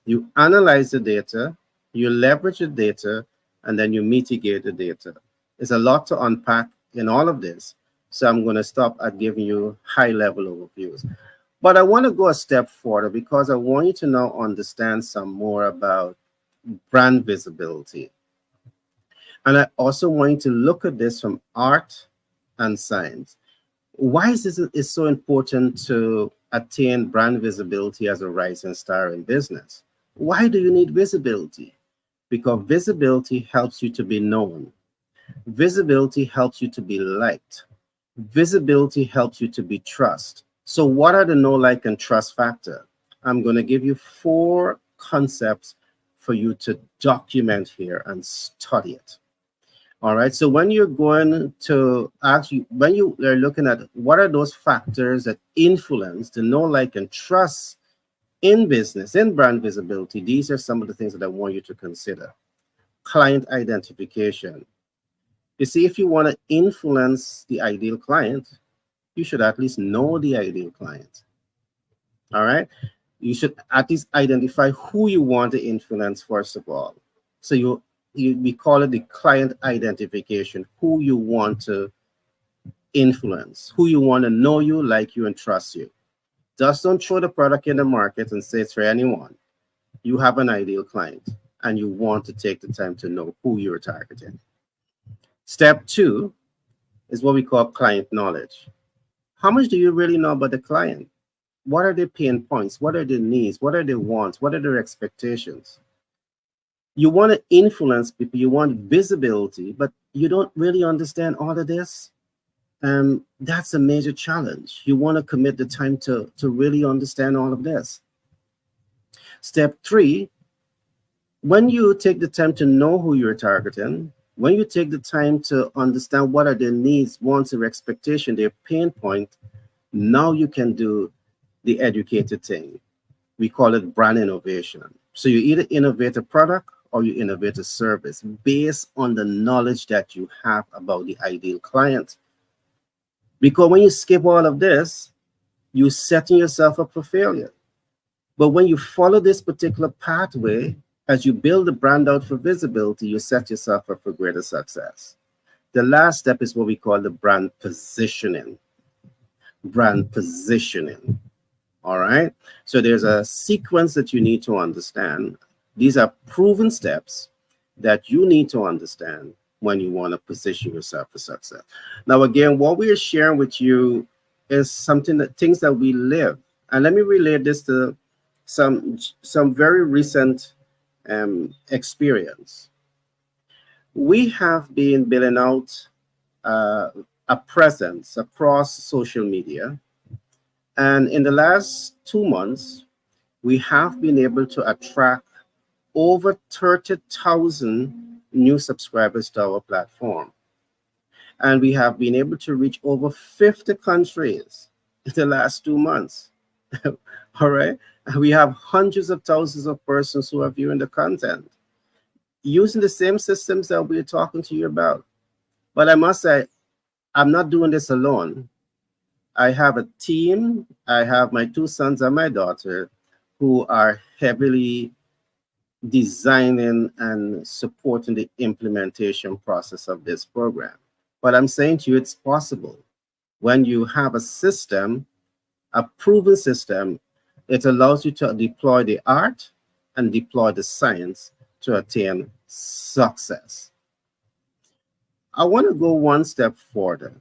you analyze the data, you leverage the data, and then you mitigate the data. There's a lot to unpack in all of this. So I'm going to stop at giving you high level overviews. But I want to go a step further because I want you to now understand some more about brand visibility. And I also want you to look at this from art and science. Why is this is so important to attain brand visibility as a rising star in business? Why do you need visibility? Because visibility helps you to be known. Visibility helps you to be liked. Visibility helps you to be trust. So what are the know, like, and trust factor? I'm going to give you 4 concepts for you to document here and study it. All right. So when you're going to actually, when you are looking at what are those factors that influence the know, like, and trust in business, in brand visibility, these are some of the things that I want you to consider. Client identification. You see, if you want to influence the ideal client, you should at least know the ideal client. All right. You should at least identify who you want to influence first of all. So we call it the client identification, who you want to influence, who you want to know you, like you, and trust you. Just don't throw the product in the market and say it's for anyone. You have an ideal client and you want to take the time to know who you're targeting. Step 2 is what we call client knowledge. How much do you really know about the client? What are their pain points? What are their needs? What are their wants? What are their expectations? You want to influence people, you want visibility, but you don't really understand all of this. That's a major challenge. You want to commit the time to really understand all of this. Step 3, when you take the time to know who you're targeting, when you take the time to understand what are their needs, wants, or expectation, their pain point, now you can do the educated thing. We call it brand innovation. So you either innovate a product or you innovate a service based on the knowledge that you have about the ideal client. Because when you skip all of this, you're setting yourself up for failure. But when you follow this particular pathway, as you build the brand out for visibility, you set yourself up for greater success. The last step is what we call the brand positioning. Brand positioning. All right. So there's a sequence that you need to understand. These are proven steps that you need to understand when you want to position yourself for success. Now, again, what we are sharing with you is things that we live. And let me relate this to some very recent experience. We have been building out a presence across social media. And in the last 2 months, we have been able to attract over 30,000 new subscribers to our platform. And we have been able to reach over 50 countries in the last 2 months. All right. And we have hundreds of thousands of persons who are viewing the content using the same systems that we're talking to you about. But I must say, I'm not doing this alone. I have a team. I have my 2 sons and my daughter who are heavily designing and supporting the implementation process of this program. But I'm saying to you, it's possible. When you have a system, a proven system, it allows you to deploy the art and deploy the science to attain success. I want to go one step further.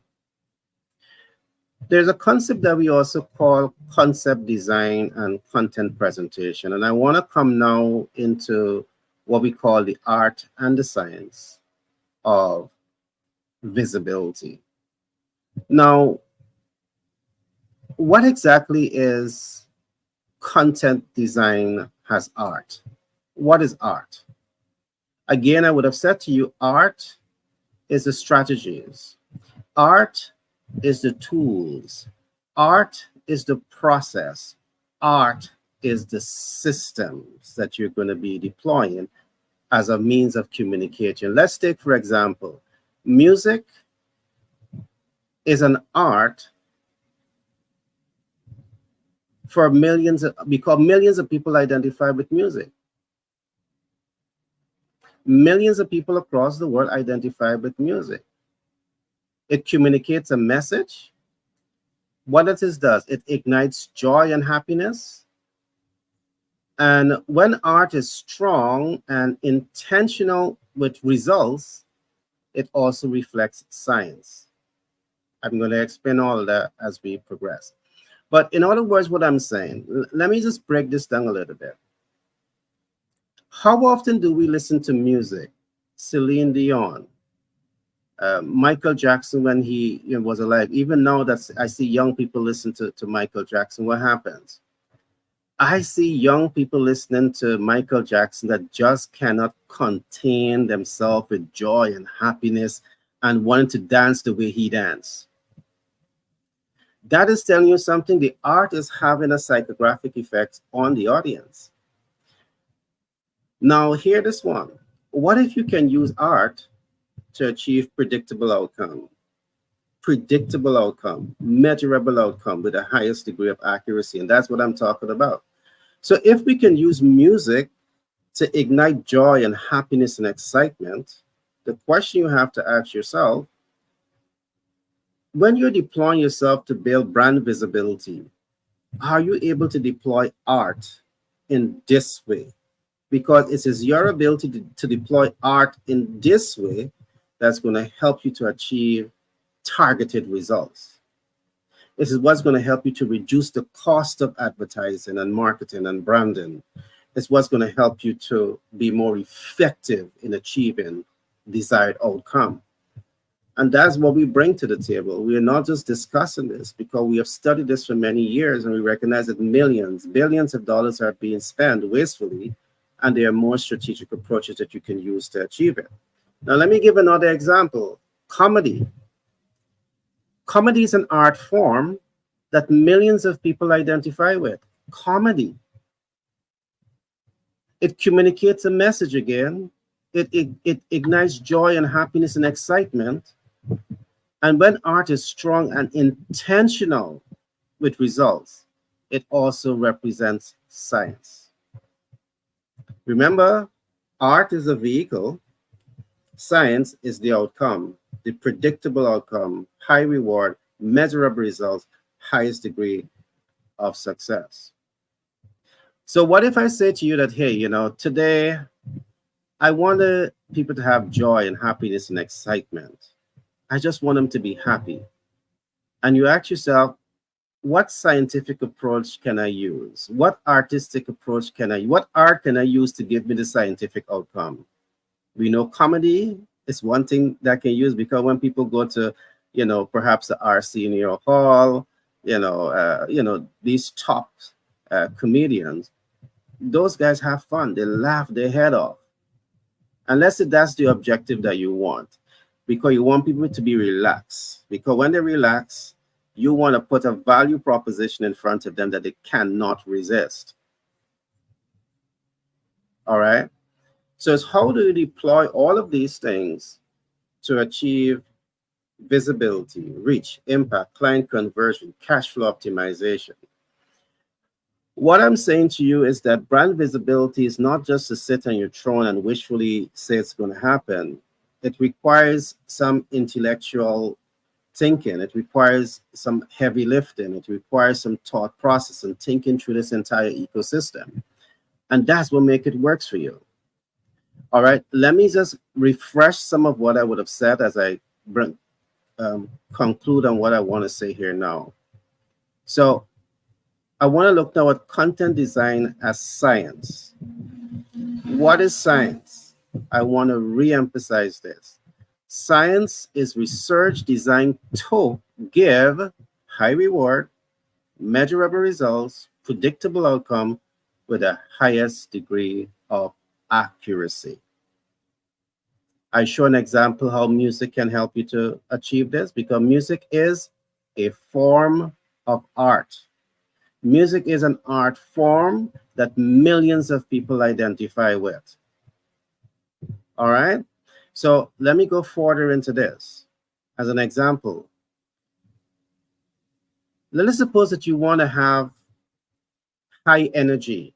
There's a concept that we also call concept design and content presentation. And I want to come now into what we call the art and the science of visibility. Now, what exactly is content design as art? What is art? Again, I would have said to you, art is the strategies. Art is the tools. Art is the process. Art is the systems that you're going to be deploying as a means of communication. Let's take, for example, music is an art for millions, because millions of people identify with music. Millions of people across the world identify with music. It communicates a message. What does it ignites joy and happiness. And when art is strong and intentional with results, it also reflects science. I'm going to explain all of that as we progress. But in other words, what I'm saying, let me just break this down a little bit. How often do we listen to music? Celine Dion, Michael Jackson when he was alive. Even now that I see young people listen to Michael Jackson, what happens? I see young people listening to Michael Jackson that just cannot contain themselves with joy and happiness and wanting to dance the way he danced. That is telling you something. The art is having a psychographic effect on the audience. Now, hear this one. What if you can use art to achieve predictable outcome? Predictable outcome, measurable outcome with the highest degree of accuracy. And that's what I'm talking about. So if we can use music to ignite joy and happiness and excitement, the question you have to ask yourself, when you're deploying yourself to build brand visibility, are you able to deploy art in this way? Because it is your ability to deploy art in this way that's going to help you to achieve targeted results. This is what's going to help you to reduce the cost of advertising and marketing and branding. It's what's going to help you to be more effective in achieving desired outcome. And that's what we bring to the table. We are not just discussing this because we have studied this for many years and we recognize that millions, billions of dollars are being spent wastefully, and there are more strategic approaches that you can use to achieve it. Now, let me give another example. Comedy. Comedy is an art form that millions of people identify with. Comedy. It communicates a message again. It ignites joy and happiness and excitement. And when art is strong and intentional with results, it also represents science. Remember, art is a vehicle, science is the outcome, the predictable outcome, high reward, measurable results, highest degree of success. So what if I say to you that, hey, today I want people to have joy and happiness and excitement. I just want them to be happy. And you ask yourself, what scientific approach can I use? What artistic approach what art can I use to give me the scientific outcome? We know comedy is one thing that can use, because when people go to, perhaps the Arsenio Hall, these top comedians, those guys have fun. They laugh their head off. Unless that's the objective that you want, because you want people to be relaxed. Because when they relax, you want to put a value proposition in front of them that they cannot resist. All right. So it's how do you deploy all of these things to achieve visibility, reach, impact, client conversion, cash flow optimization? What I'm saying to you is that brand visibility is not just to sit on your throne and wishfully say it's going to happen. It requires some intellectual thinking. It requires some heavy lifting. It requires some thought process and thinking through this entire ecosystem. And that's what makes it works for you. All right, let me just refresh some of what I would have said as I conclude on what I want to say here now. So I want to look now at content design as science. What is science? I want to re-emphasize this. Science is research designed to give high reward, measurable results, predictable outcome with the highest degree of accuracy. I show an example how music can help you to achieve this, because music is a form of art. Music is an art form that millions of people identify with. All right. So let me go further into this. As an example, let us suppose that you want to have high energy.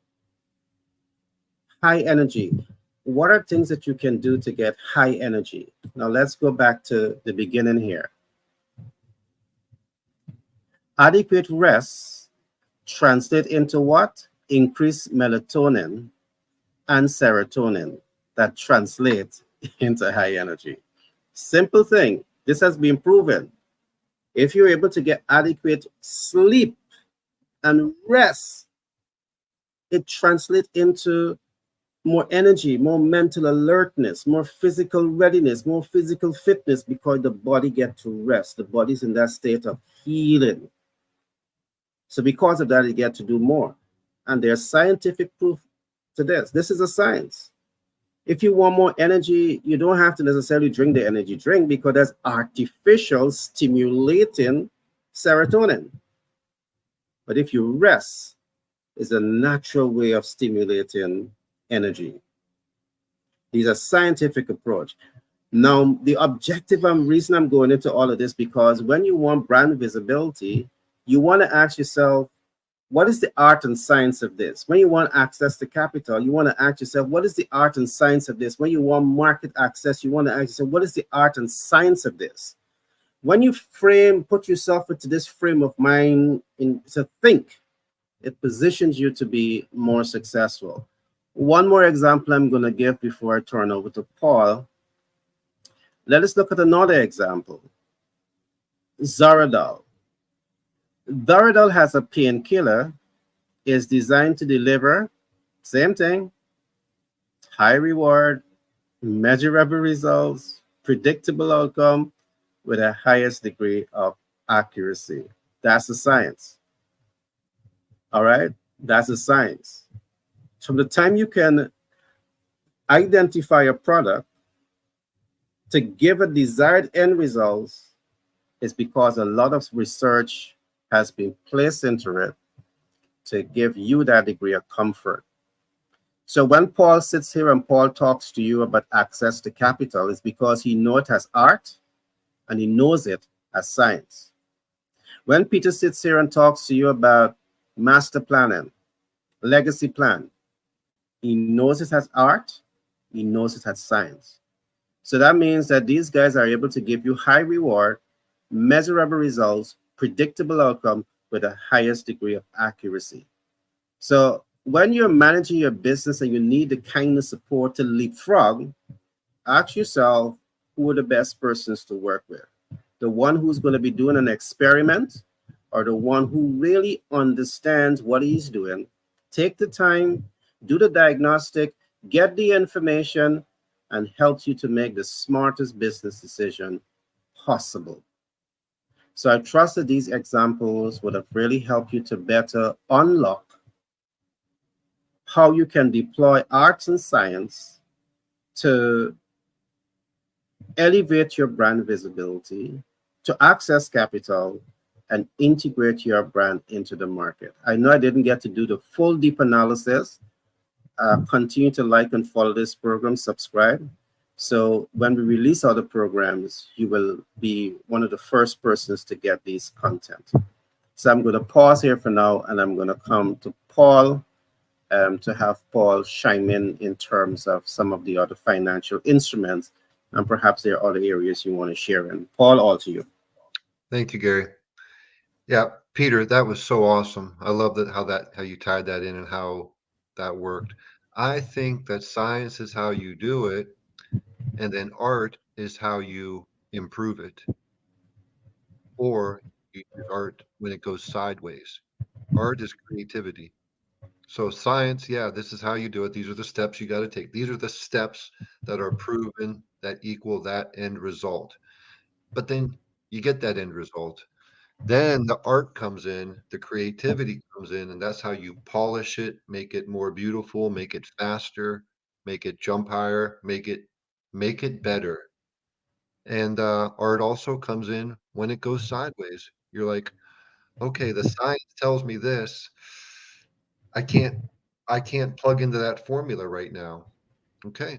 High energy. What are things that you can do to get high energy? Now let's go back to the beginning here. Adequate rest translate into what? Increased melatonin and serotonin that translate into high energy. Simple thing. This has been proven. If you're able to get adequate sleep and rest, it translates into more energy, more mental alertness, more physical readiness, more physical fitness because the body gets to rest. The body's in that state of healing. So because of that, you get to do more. And there's scientific proof to this. This is a science. If you want more energy, you don't have to necessarily drink the energy drink because there's artificial stimulating serotonin. But if you rest, it's a natural way of stimulating energy. These are scientific approach. Now, the objective and reason I'm going into all of this because when you want brand visibility, you want to ask yourself, what is the art and science of this? When you want access to capital, you want to ask yourself, what is the art and science of this? When you want market access, you want to ask yourself, what is the art and science of this? When you put yourself into this frame of mind to think, it positions you to be more successful. One more example I'm going to give before I turn over to Paul. Let us look at another example. Zaradol. Zaradol has a painkiller, is designed to deliver, same thing, high reward, measurable results, predictable outcome with a highest degree of accuracy. That's the science. All right? That's the science. From the time you can identify a product to give a desired end results is because a lot of research has been placed into it to give you that degree of comfort. So when Paul sits here and Paul talks to you about access to capital, it's because he knows it as art and he knows it as science. When Peter sits here and talks to you about master planning, legacy plan, he knows it as art, he knows it as science. So that means that these guys are able to give you high reward, measurable results, predictable outcome with the highest degree of accuracy. So when you're managing your business and you need the kind of support to leapfrog, ask yourself who are the best persons to work with. The one who's going to be doing an experiment or the one who really understands what he's doing. Take the time, do the diagnostic, get the information, and helps you to make the smartest business decision possible. So I trust that these examples would have really helped you to better unlock how you can deploy arts and science to elevate your brand visibility, to access capital, and integrate your brand into the market. I know I didn't get to do the full deep analysis. Continue to like and follow this program, subscribe. So when we release other programs, you will be one of the first persons to get these content. So I'm going to pause here for now, and I'm going to come to Paul to have Paul chime in terms of some of the other financial instruments, and perhaps there are other areas you want to share in. Paul, all to you.
Thank you, Gary. Yeah, Peter, that was so awesome. I love how you tied that in and how that worked. I think that science is how you do it, and then art is how you improve it, or you use art when it goes sideways. Art is creativity. So science, yeah, this is how you do it. These are the steps you got to take. These are the steps that are proven that equal that end result. But then you get that end result. Then the art comes in, the creativity comes in, and that's how you polish it, make it more beautiful, make it faster, make it jump higher, make it better. And art also comes in when it goes sideways. You're like, okay, the science tells me this. I can't I can't plug into that formula right now. Okay.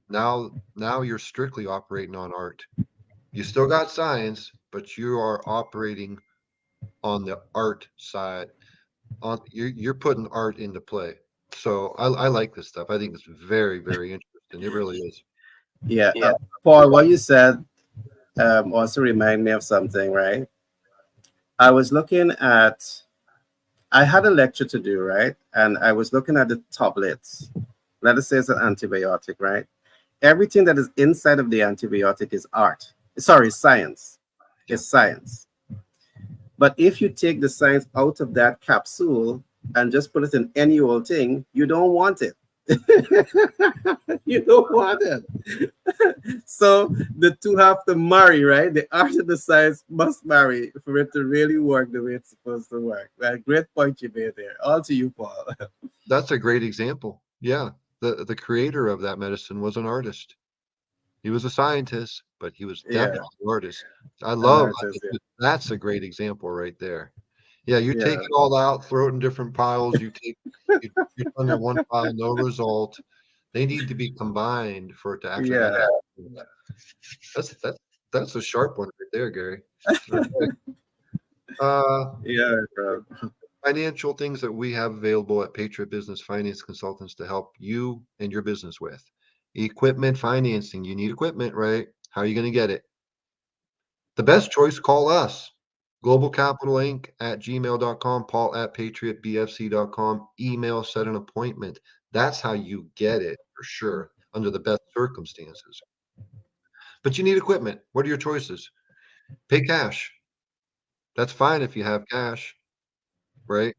Now you're strictly operating on art. You still got science, but you are operating on the art side. You're putting art into play. So I like this stuff. I think it's very, very interesting. It really is.
Yeah, Paul, what you said also remind me of something, right? I was looking at, I had a lecture to do, right? And I was looking at the tablets. Let us say it's an antibiotic, right? Everything that is inside of the antibiotic is art. Sorry, science.
Yeah.
It's science. But if you take the science out of that capsule and just put it in any old thing, you don't want it. You don't want it. So the two have to marry, right? The art and the science must marry for it to really work the way it's supposed to work. Right? Great point you made there. All to you, Paul.
That's a great example. Yeah. The creator of that medicine was an artist. He was a scientist, but he was
Yeah,
definitely an artist. I
an
love
artist. Yeah,
that's a great example right there. Yeah, you take
yeah,
it all out, throw it in different piles. You put in one pile, no result. They need to be combined for it to actually make
yeah,
a difference. That's a sharp one right there, Gary. Okay.
yeah, bro.
Financial things that we have available at Patriot Business Finance Consultants to help you and your business with. Equipment financing. You need equipment, right? How are you going to get it? The best choice, call us. Global Capital Inc. at gmail.com, Paul at patriotbfc.com. Email, set an appointment. That's how you get it for sure under the best circumstances. But you need equipment. What are your choices? Pay cash. That's fine if you have cash, right?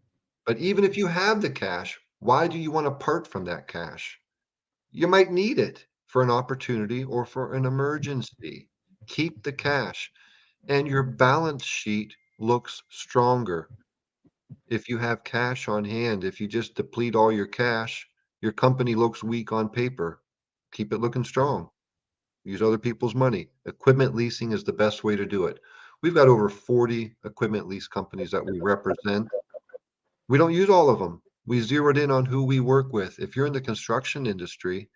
But even if you have the cash, why do you want to part from that cash? You might need it for an opportunity or for an emergency. Keep the cash, and your balance sheet looks stronger. If you have cash on hand, if you just deplete all your cash, your company looks weak on paper. Keep it looking strong. Use other people's money. Equipment leasing is the best way to do it. We've got over 40 equipment lease companies that we represent. We don't use all of them. We zeroed in on who we work with. If you're in the construction industry,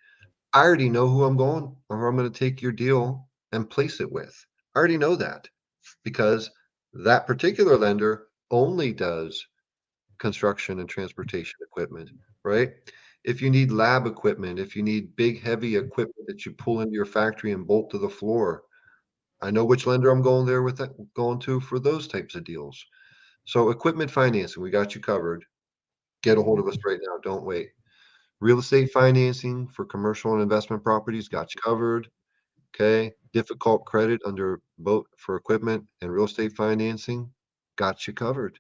I already know who I'm going or I'm going to take your deal and place it with. I already know that because that particular lender only does construction and transportation equipment, right? If you need lab equipment, if you need big, heavy equipment that you pull into your factory and bolt to the floor, I know which lender I'm going there with that, going to for those types of deals. So equipment financing, we got you covered. Get a hold of us right now. Don't wait. Real estate financing for commercial and investment properties, got you covered. Okay. Difficult credit under both for equipment and real estate financing, got you covered.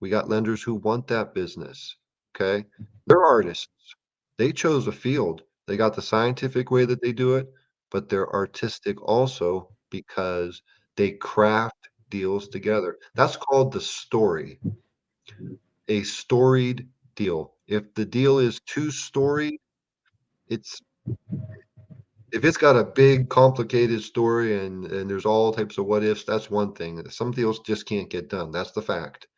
We got lenders who want that business. Okay. They're artists. They chose a field. They got the scientific way that they do it, but they're artistic also because they craft deals together. That's called the story, a storied deal. If the deal is too storied, it's if it's got a big complicated story and there's all types of what ifs, that's one thing. Some deals just can't get done. That's the fact.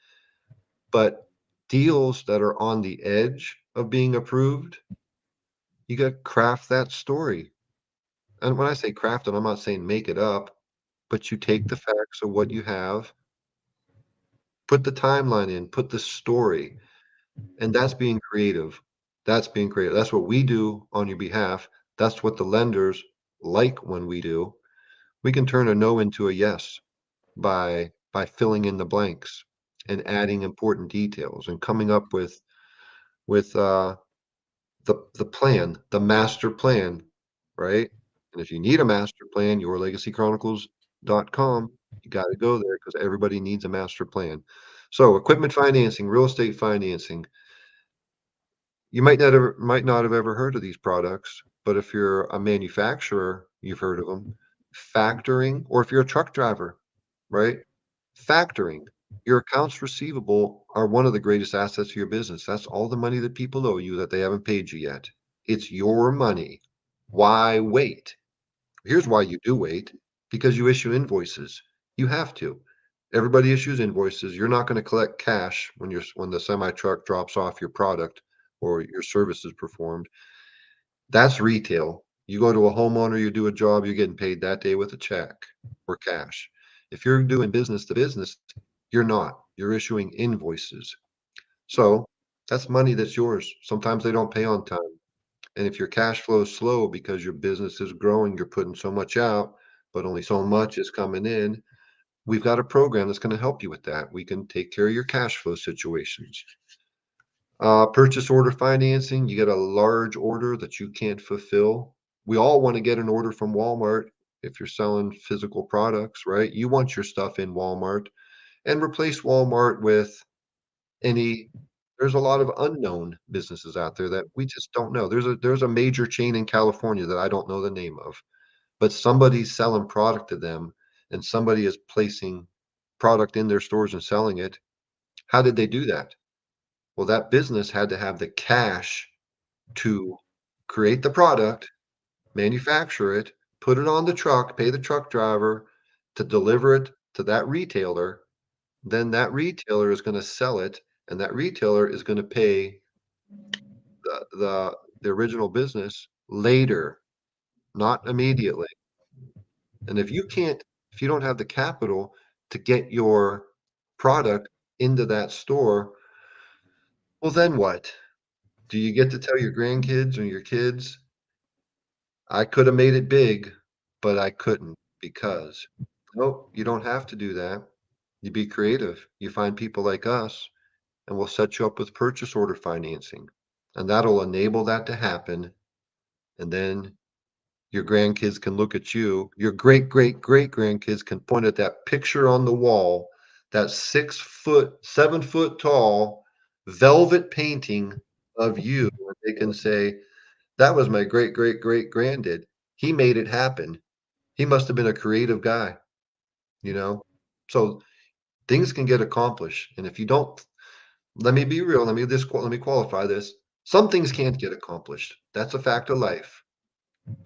But deals that are on the edge of being approved, you got to craft that story. And when I say craft it, I'm not saying make it up, but you take the facts of what you have, put the timeline in, put the story, and that's being creative. That's being creative. That's what we do on your behalf. That's what the lenders like when we do. We can turn a no into a yes by filling in the blanks and adding important details and coming up with the plan, the master plan, right? And if you need a master plan, yourlegacychronicles.com, you got to go there because everybody needs a master plan. So equipment financing, real estate financing, you might not have ever heard of these products, but if you're a manufacturer, you've heard of them. Factoring, or if you're a truck driver, right? Factoring, your accounts receivable are one of the greatest assets of your business. That's all the money that people owe you that they haven't paid you yet. It's your money. Why wait? Here's why you do wait, because you issue invoices. You have to. Everybody issues invoices. You're not going to collect cash when the semi truck drops off your product or your service is performed. That's retail. You go to a homeowner, you do a job, you're getting paid that day with a check or cash. If you're doing business to business, you're not. You're issuing invoices. So that's money that's yours. Sometimes they don't pay on time. And if your cash flow is slow because your business is growing, you're putting so much out, but only so much is coming in, We've got a program that's going to help you with that. We can take care of your cash flow situations. Purchase order financing, you get a large order that you can't fulfill. We all want to get an order from Walmart if you're selling physical products, right? You want your stuff in Walmart and replace Walmart with any. There's a lot of unknown businesses out there that we just don't know. There's a major chain in California that I don't know the name of, but somebody's selling product to them and somebody is placing product in their stores and selling it. How did they do that? Well, that business had to have the cash to create the product, manufacture it, put it on the truck, pay the truck driver to deliver it to that retailer. Then that retailer is going to sell it, and that retailer is going to pay the original business later, not immediately. And if you don't have the capital to get your product into that store, well, then what? Do you get to tell your grandkids or your kids, I could have made it big, but I couldn't because nope, you don't have to do that. You be creative. You find people like us, and we'll set you up with purchase order financing, and that'll enable that to happen. And then your grandkids can look at you. Your great great great grandkids can point at that picture on the wall, that 6 foot, 7 foot tall velvet painting of you, and they can say, that was my great great great granddad. He made it happen. He must have been a creative guy, you know? So things can get accomplished. And if you don't, let me be real, let me qualify this. Some things can't get accomplished. That's a fact of life.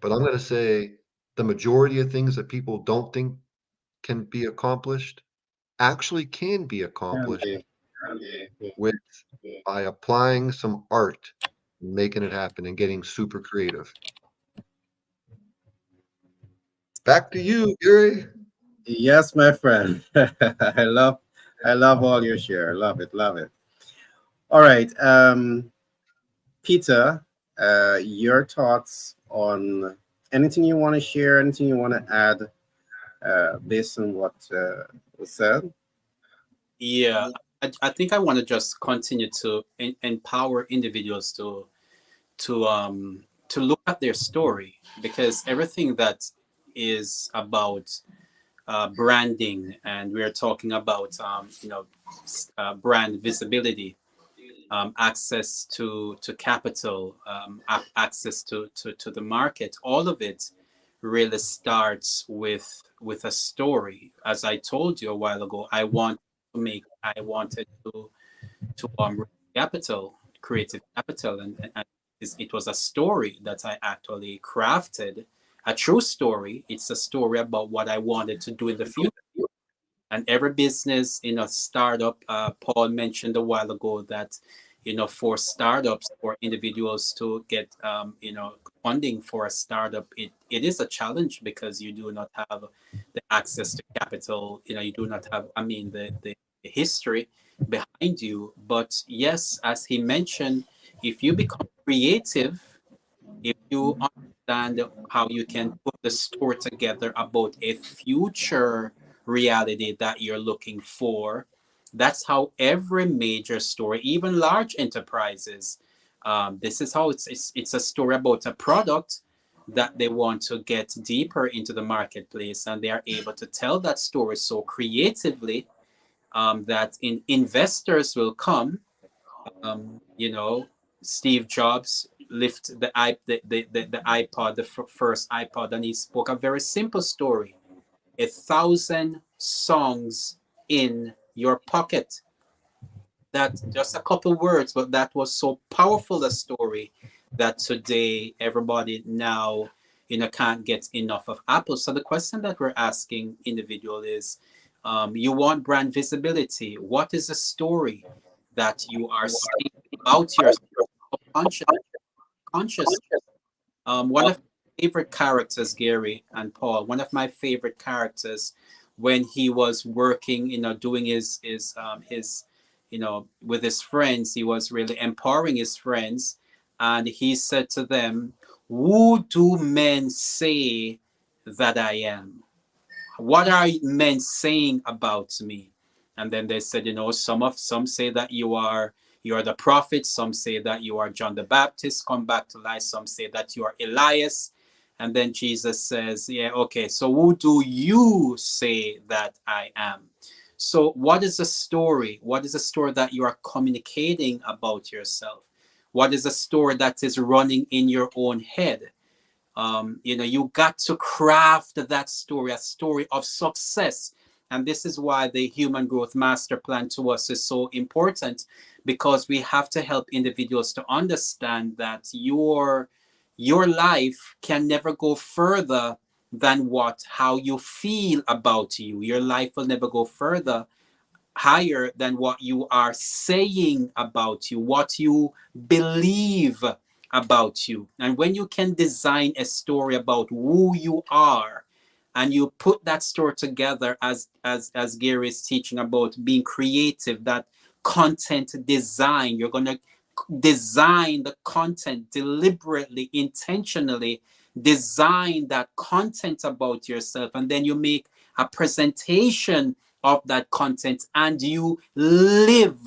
But I'm going to say the majority of things that people don't think can be accomplished actually can be
Can
accomplished
be.
with by applying some art, making it happen and getting super creative. Back to you, Gary.
Yes, my friend. I love all your share. Love it, love it. All right. Peter, your thoughts on anything you want to share, anything you want to add based on what was said?
Yeah, I think I want to just continue to empower individuals to look at their story, because everything that is about branding, and we're talking about brand visibility, access to capital, access to the market. All of it really starts with a story. As I told you a while ago, I wanted to raise capital, creative capital, and it was a story that I actually crafted, a true story. It's a story about what I wanted to do in the future. And every business, startup, Paul mentioned a while ago that, for startups, for individuals to get, funding for a startup, it is a challenge because you do not have the access to capital. You do not have, I mean, the history behind you. But yes, as he mentioned, if you become creative, if you understand how you can put the story together about a future reality that you're looking for, that's how every major story, even large enterprises, this is how it's a story about a product that they want to get deeper into the marketplace, and they are able to tell that story so creatively, that investors will come. You know, Steve Jobs lift the iPod, the first iPod, and he spoke a very simple story: 1,000 songs in your pocket. That just a couple words, but that was so powerful a story that today everybody now can't get enough of Apple. So the question that we're asking individual is, you want brand visibility. What is the story that you are saying about your conscious conscious one of my favorite characters, Gary and Paul, one of my favorite characters, when he was working, doing his with his friends, he was really empowering his friends, and he said to them, "Who do men say that I am?" what are men saying about me? And then they said, some say that you are the prophet, some say that you are John the Baptist come back to life, some say that you are Elias. And then Jesus says, yeah, okay, so who do you say that I am? So what is the story? What is the story that you are communicating about yourself? What is the story that is running in your own head? You got to craft that story, a story of success. And this is why the human growth master plan to us is so important, because we have to help individuals to understand that your life can never go further than how you feel about you. Your life will never go further higher than what you are saying about you, what you believe about you. And when you can design a story about who you are, and you put that story together, as Gary is teaching about being creative, that content design, you're going to design the content deliberately, intentionally design that content about yourself, and then you make a presentation of that content and you live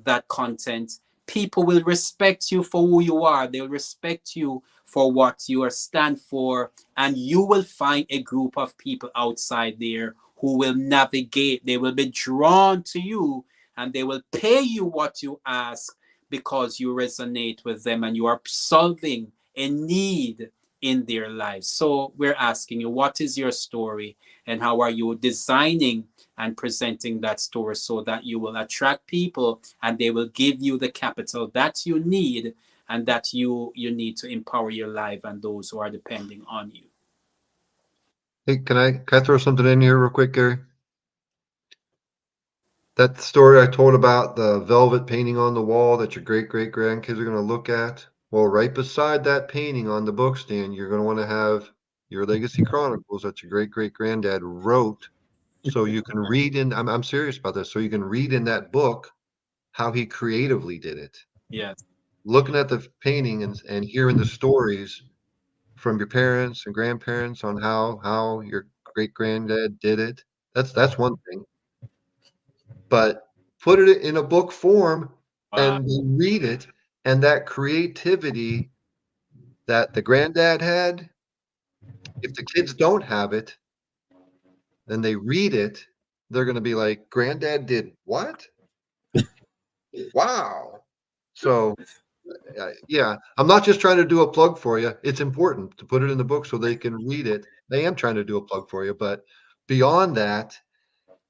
that content. People will respect you for who you are. They'll respect you for what you are stand for, and you will find a group of people outside there who will navigate. They will be drawn to you, and they will pay you what you ask, because you resonate with them and you are solving a need in their lives. So we're asking you, what is your story, and how are you designing and presenting that story so that you will attract people and they will give you the capital that you need, and that you need to empower your life and those who are depending on you.
Hey, can I throw something in here real quick, Gary? That story I told about the velvet painting on the wall that your great great grandkids are going to look at. Well, right beside that painting on the book stand, you're going to want to have your Legacy Chronicles that your great great granddad wrote, so you can read in. I'm serious about this. So you can read in that book how he creatively did it.
Yes.
Looking at the painting and hearing the stories from your parents and grandparents on how your great granddad did it. That's one thing. But put it in a book form
Wow.
and they read it, and that creativity that the granddad had, if the kids don't have it, then they read it, they're going to be like, "Granddad did what? Wow!" So, yeah, I'm not just trying to do a plug for you. It's important to put it in the book so they can read it. I am trying to do a plug for you, but beyond that,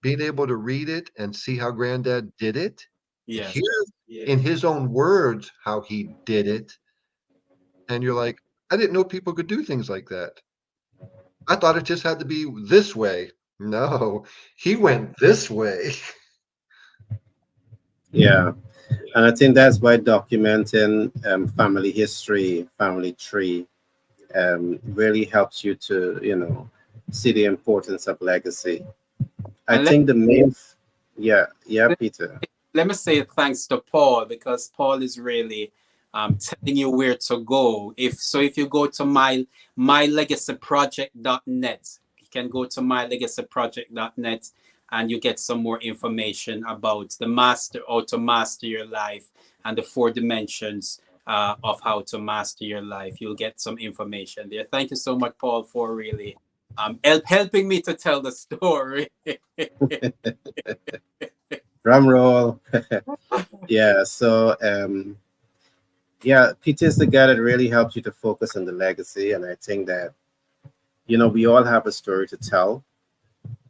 being able to read it and see how Granddad did it,
Yes.
hear in his own words how he did it, and you're like, I didn't know people could do things like that. I thought it just had to be this way. No, he went this way.
Yeah. And I think that's why documenting family history, family tree, really helps you to, see the importance of legacy. I
And
think the main, yeah, yeah,
let,
Peter.
let me say thanks to Paul, because Paul is really telling you where to go. If you go to mylegacyproject.net, you can go to mylegacyproject.net and you get some more information about the master, how to master your life, and the 4 dimensions of how to master your life. You'll get some information there. Thank you so much, Paul, for really helping me to tell the story.
Drum roll. Yeah. So, yeah, Peter is the guy that really helps you to focus on the legacy. And I think that, we all have a story to tell.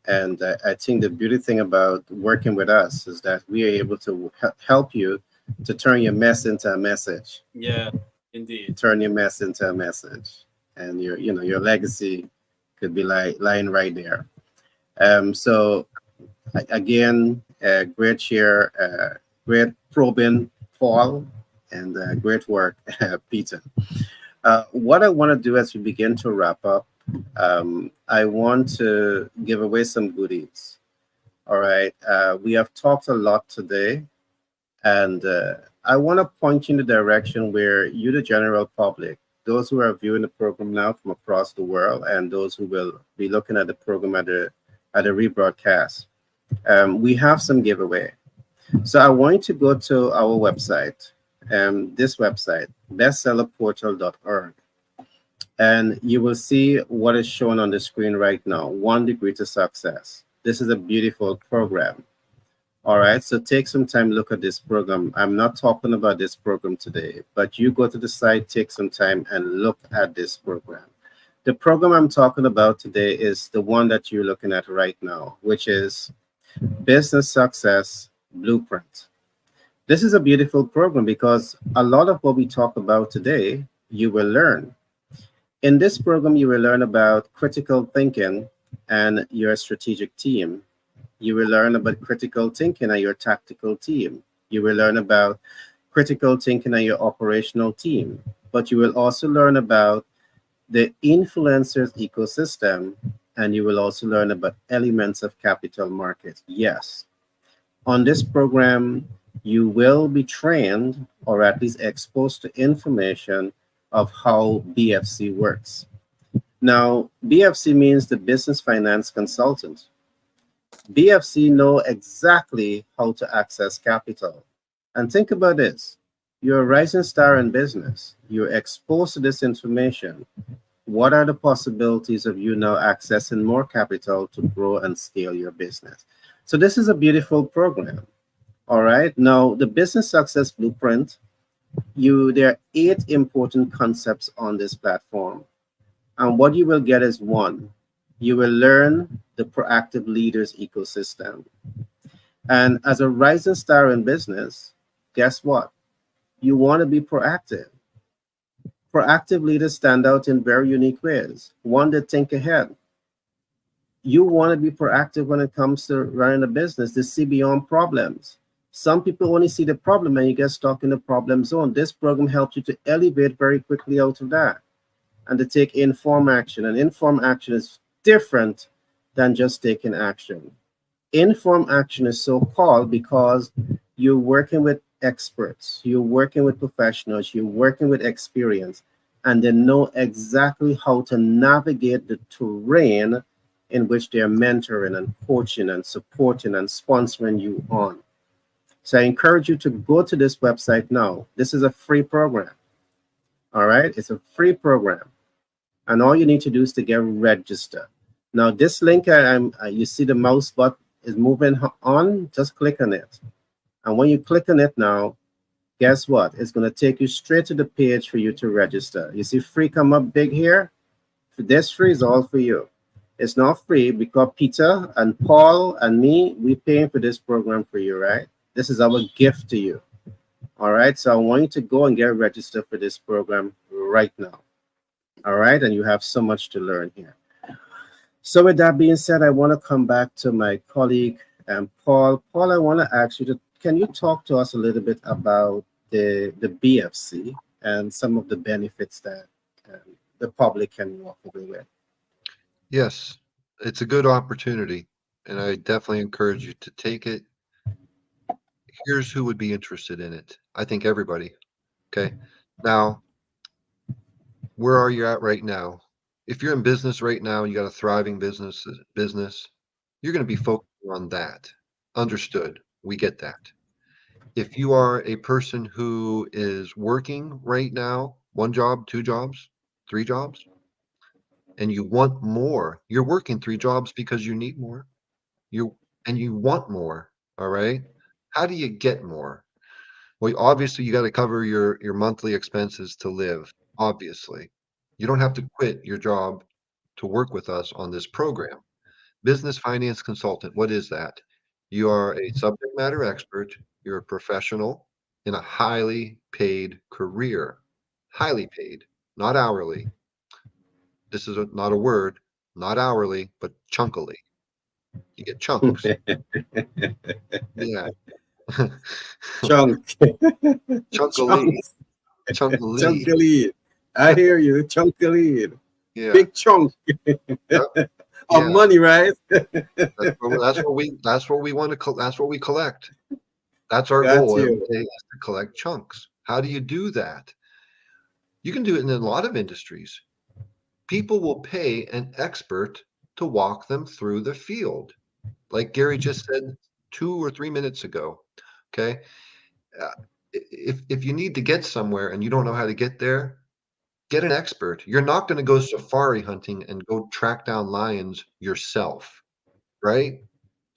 And I think the beauty thing about working with us is that we are able to help you to turn your mess into a message,
Yeah, indeed.
turn your mess into a message. And your legacy could be lying right there. So again, great share, great probing, Paul, and great work, Peter. What I want to do as we begin to wrap up, I want to give away some goodies. All right. We have talked a lot today, and I want to point you in the direction where you, the general public, those who are viewing the program now from across the world, and those who will be looking at the program at at the rebroadcast, we have some giveaway. So I want you to go to our website, this website, bestsellerportal.org, and you will see what is shown on the screen right now, 1 Degree to Success. This is a beautiful program. All right, so take some time, look at this program. I'm not talking about this program today, but you go to the site, take some time and look at this program. The program I'm talking about today is the one that you're looking at right now, which is Business Success Blueprint. This is a beautiful program because a lot of what we talk about today, you will learn. In this program, you will learn about critical thinking and your strategic team. You will learn about critical thinking and your tactical team. You will learn about critical thinking and your operational team. But you will also learn about the influencers ecosystem, and you will also learn about elements of capital market. Yes, on this program, you will be trained or at least exposed to information of how BFC works. Now, BFC means the Business Finance Consultant. BFC know exactly how to access capital. And think about this. You're a rising star in business. You're exposed to this information. What are the possibilities of you now accessing more capital to grow and scale your business? So this is a beautiful program. All right. Now, the Business Success Blueprint, there are 8 important concepts on this platform. And what you will get is one, you will learn the proactive leaders ecosystem. And as a rising star in business, guess what? You want to be proactive. Proactive leaders stand out in very unique ways. One, they think ahead. You want to be proactive when it comes to running a business, to see beyond problems. Some people only see the problem and you get stuck in the problem zone. This program helps you to elevate very quickly out of that and to take informed action. And informed action is different than just taking action. Informed action is so called because you're working with experts, you're working with professionals, you're working with experience, and they know exactly how to navigate the terrain in which they're mentoring and coaching and supporting and sponsoring you on. So I encourage you to go to this website now. This is a free program. All right, it's a free program. And all you need to do is to get registered. Now, this link, you see the mouse button is moving on, just click on it. And when you click on it now, guess what? It's going to take you straight to the page for you to register. You see free come up big here? This free is all for you. It's not free because Peter and Paul and me, we paying for this program for you, right? This is our gift to you. All right. So I want you to go and get registered for this program right now. All right. And you have so much to learn here. So with that being said, I want to come back to my colleague, Paul. Paul, I want to ask you, can you talk to us a little bit about the BFC and some of the benefits that the public can walk away with?
Yes, it's a good opportunity, and I definitely encourage you to take it. Here's who would be interested in it. I think everybody. Okay. Now, where are you at right now? If you're in business right now, you got a thriving business, you're going to be focusing on that. Understood. We get that. If you are a person who is working right now, 1 job, 2 jobs, 3 jobs, and you want more, you're working 3 jobs because you need more. You and you want more. All right. How do you get more? Well, obviously you got to cover your monthly expenses to live. Obviously, you don't have to quit your job to work with us on this program. Business finance consultant, what is that? You are a subject matter expert, you're a professional in a highly paid career. Highly paid, not hourly. This is not a word, not hourly, but chunkily. You get chunks. Yeah.
Chunk,
Chunkily.
chunks,
Chunkily.
chunky lead. I hear you, chunky lead.
Yeah.
Big chunk
Yep.
of
Yeah.
money, right?
That's what we want to that's what we collect. That's our
Got
goal every
you.
day is to collect chunks. How do you do that? You can do it in a lot of industries. People will pay an expert to walk them through the field. Like Gary just said 2 or 3 minutes ago. Okay. Uh, if you need to get somewhere and you don't know how to get there, get an expert. You're not going to go safari hunting and go track down lions yourself, right?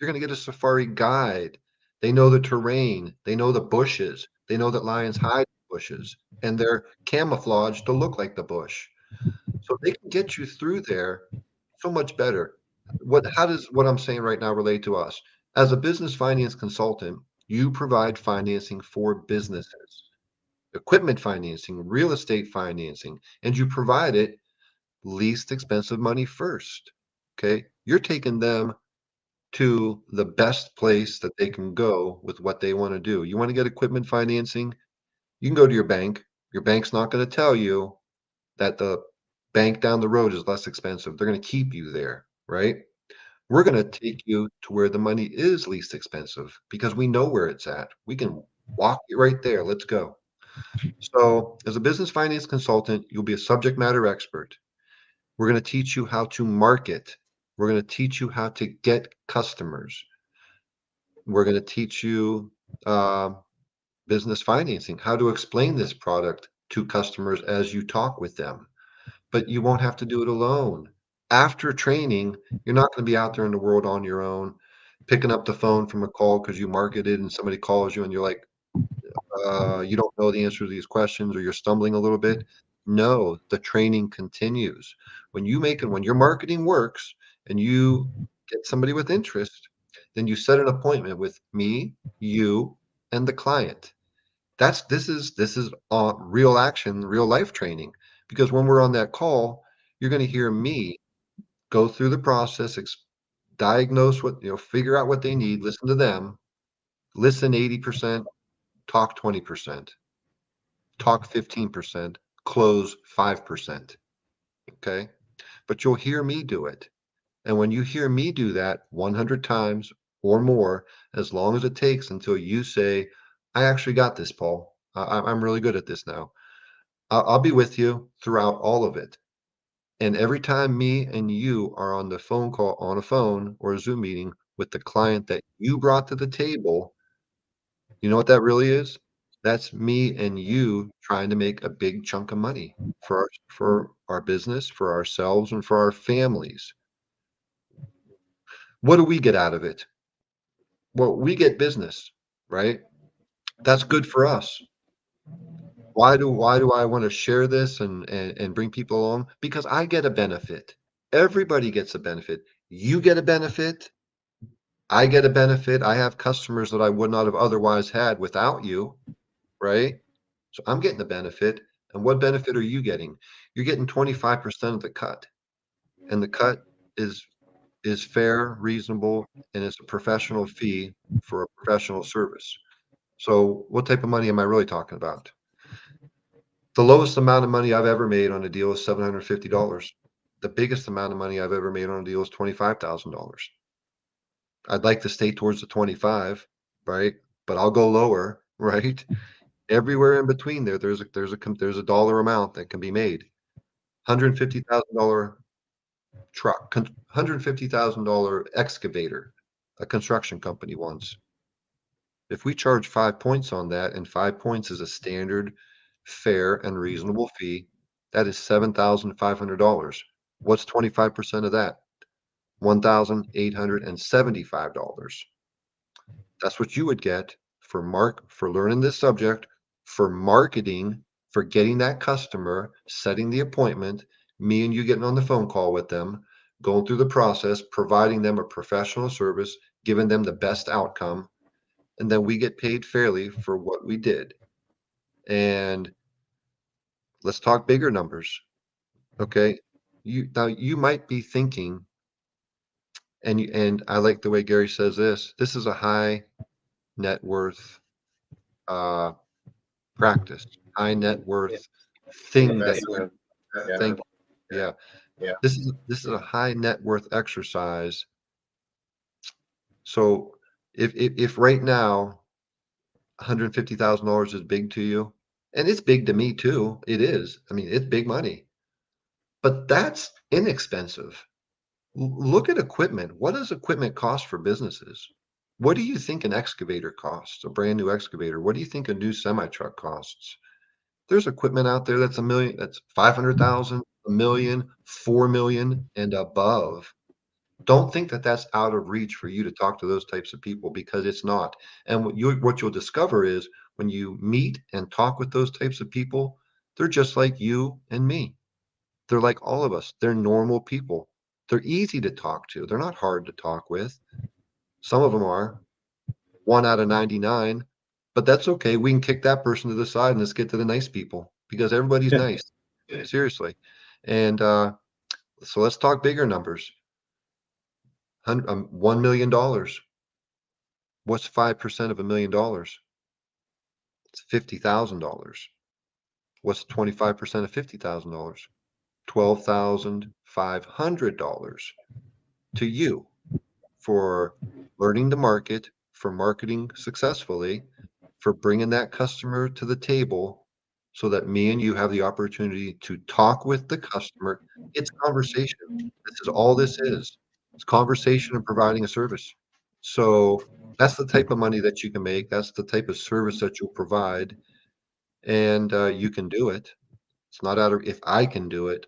You're going to get a safari guide. They know the terrain, they know the bushes, they know that lions hide in bushes, and they're camouflaged to look like the bush. So they can get you through there so much better. How does what I'm saying right now relate to us? As a business finance consultant, you provide financing for businesses, equipment financing, real estate financing, and you provide it least expensive money first. Okay. You're taking them to the best place that they can go with what they want to do. You want to get equipment financing? You can go to your bank. Your bank's not going to tell you that the bank down the road is less expensive. They're going to keep you there, right? We're going to take you to where the money is least expensive because we know where it's at. We can walk you right there. Let's go. So, as a business finance consultant, you'll be a subject matter expert. We're going to teach you how to market. We're going to teach you how to get customers. We're going to teach you uh, business financing, how to explain this product to customers as you talk with them. But you won't have to do it alone. After training, you're not going to be out there in the world on your own, picking up the phone from a call because you marketed and somebody calls you and you're like, you don't know the answer to these questions or you're stumbling a little bit. No, the training continues. When your marketing works and you get somebody with interest, then you set an appointment with me, you, and the client. This is real action, real life training. Because when we're on that call, you're going to hear me go through the process, diagnose figure out what they need, listen to them, listen 80%, talk 20%, talk 15%, close 5%. Okay. But you'll hear me do it. And when you hear me do that 100 times or more, as long as it takes until you say, I actually got this, Paul. I'm really good at this now. I'll be with you throughout all of it. And every time me and you are on the phone call, on a phone or a Zoom meeting with the client that you brought to the table, you know what that really is? That's me and you trying to make a big chunk of money for our business, for ourselves, and for our families. What do we get out of it? Well, we get business, right? That's good for us. Why do I want to share this and bring people along? Because I get a benefit. Everybody gets a benefit. You get a benefit. I get a benefit. I have customers that I would not have otherwise had without you, right? So I'm getting the benefit. And what benefit are you getting? You're getting 25% of the cut. And the cut is is fair, reasonable, and it's a professional fee for a professional service. So what type of money am I really talking about? The lowest amount of money I've ever made on a deal is $750. The biggest amount of money I've ever made on a deal is $25,000. I'd like to stay towards the 25, right? But I'll go lower, right? Everywhere in between there, there's a dollar amount that can be made. $150,000 truck, $150,000 excavator, a construction company wants. If we charge 5 points on that, and 5 points is a standard, fair, and reasonable fee, that is $7,500. What's 25% of that? $1,875. That's what you would get for learning this subject, for marketing, for getting that customer, setting the appointment, me and you getting on the phone call with them, going through the process, providing them a professional service, giving them the best outcome, and then we get paid fairly for what we did. And let's talk bigger numbers. Okay. You might be thinking, and I like the way Gary says this. This is a high net worth uh, practice, high net
Yeah.
worth thing that you
Investment. Yeah.
think. Yeah,
Yeah.
this is a high net worth exercise. So if right now $150,000 is big to you, and it's big to me too, it is. I mean, it's big money, but that's inexpensive. Look at equipment. What does equipment cost for businesses? What do you think an excavator costs? A brand new excavator. What do you think a new semi truck costs? There's equipment out there that's a million, that's 500,000, a million, 4 million, and above. Don't think that that's out of reach for you to talk to those types of people, because it's not. And what you'll discover is when you meet and talk with those types of people, they're just like you and me. They're like all of us. They're normal people. They're easy to talk to. They're not hard to talk with. Some of them are, 1 out of 99, but that's okay. We can kick that person to the side and let's get to the nice people, because everybody's nice. Seriously. And so let's talk bigger numbers. $1 million. What's 5% of $1 million? It's $50,000. What's 25% of $50,000? $12,500 to you for learning to market, for marketing successfully, for bringing that customer to the table so that me and you have the opportunity to talk with the customer. It's conversation. This is all this is. It's conversation and providing a service. So that's the type of money that you can make. That's the type of service that you'll provide, and you can do it. It's not out of if I can do it.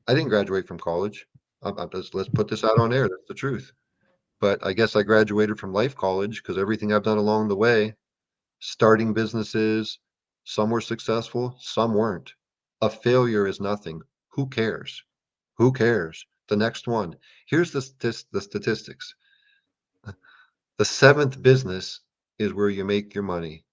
I didn't graduate from college. Let's put this out on air. That's the truth. But I guess I graduated from life college because everything I've done along the way, starting businesses, some were successful, some weren't. A failure is nothing. Who cares? Who cares? The next one. Here's the statistics. The seventh business is where you make your money.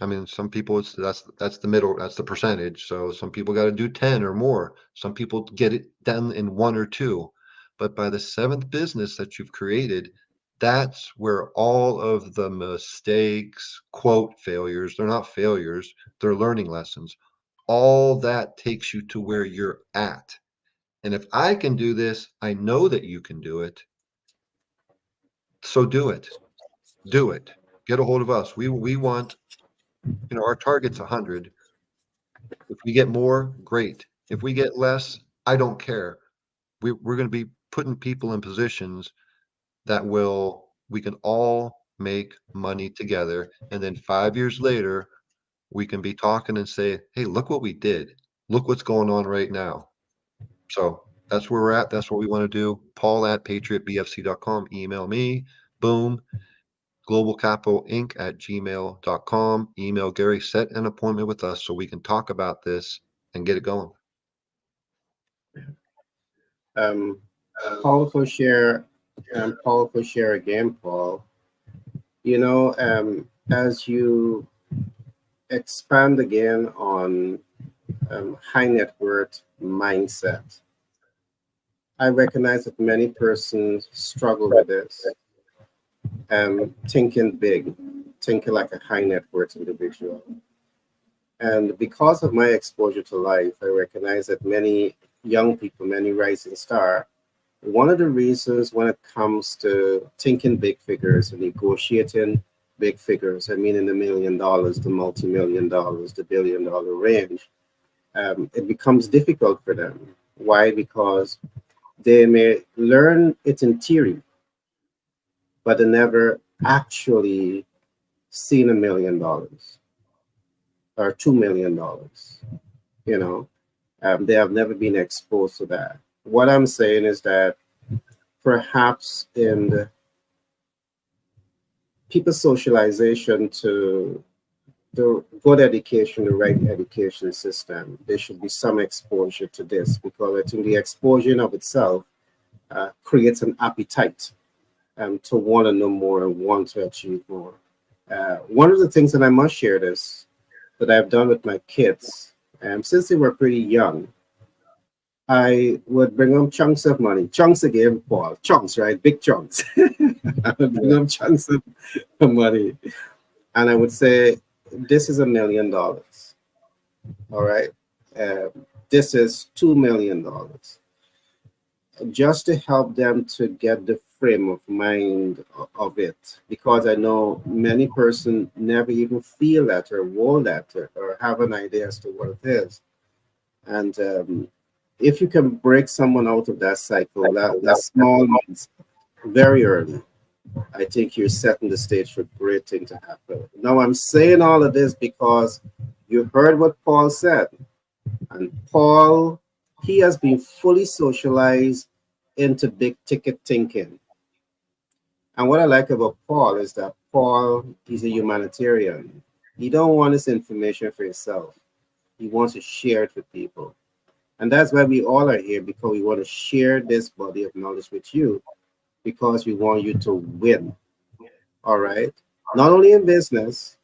I mean, some people that's the middle, that's the percentage. So some people got to do 10 or more. Some people get it done in one or two. But by the seventh business that you've created, that's where all of the mistakes, quote failures, they're not failures, they're learning lessons. All that takes you to where you're at. And if I can do this, I know that you can do it. So do it. Do it. Get a hold of us. We want, our target's 100. If we get more, great. If we get less, I don't care. We're going to be putting people in positions that we can all make money together. And then 5 years later, we can be talking and say, hey, look what we did. Look what's going on right now. So that's where we're at. That's what we want to do. Paul at patriotbfc.com. Email me. Boom. globalcapitalinc@gmail.com. Email Gary, set an appointment with us so we can talk about this and get it going.
Um, Powerful share, powerful share again, Paul. As you expand again on high net worth mindset, I recognize that many persons struggle with this, thinking big, thinking like a high net worth individual. And because of my exposure to life, I recognize that many young people, many rising star, one of the reasons when it comes to thinking big figures and negotiating big figures, I mean in the $1 million, the multi-million dollars, the $1 billion range, it becomes difficult for them. Why? Because they may learn it in theory, but they never actually seen $1 million or $2 million. You know, they have never been exposed to that. What I'm saying is that perhaps in people's socialization to the good education, the right education system, there should be some exposure to this, because I think the exposure in of itself creates an appetite to want to know more and want to achieve more. One of the things that I must share this that I've done with my kids, since they were pretty young, I would bring them chunks of money, chunks again, Paul, chunks, right? Big chunks. I would bring them chunks of money, and I would say, "This is $1 million. All right, uh, this is $2 million," just to help them to get the frame of mind of it, because I know many persons never even feel that or want that or have an idea as to what it is, and if you can break someone out of that cycle, that small mindset very early, I think you're setting the stage for great things to happen. Now, I'm saying all of this because you heard what Paul said. And Paul, he has been fully socialized into big ticket thinking. And what I like about Paul is that Paul is a humanitarian. He don't want this information for himself. He wants to share it with people. And that's why we all are here, because we want to share this body of knowledge with you, because we want you to win. All right. Not only in business,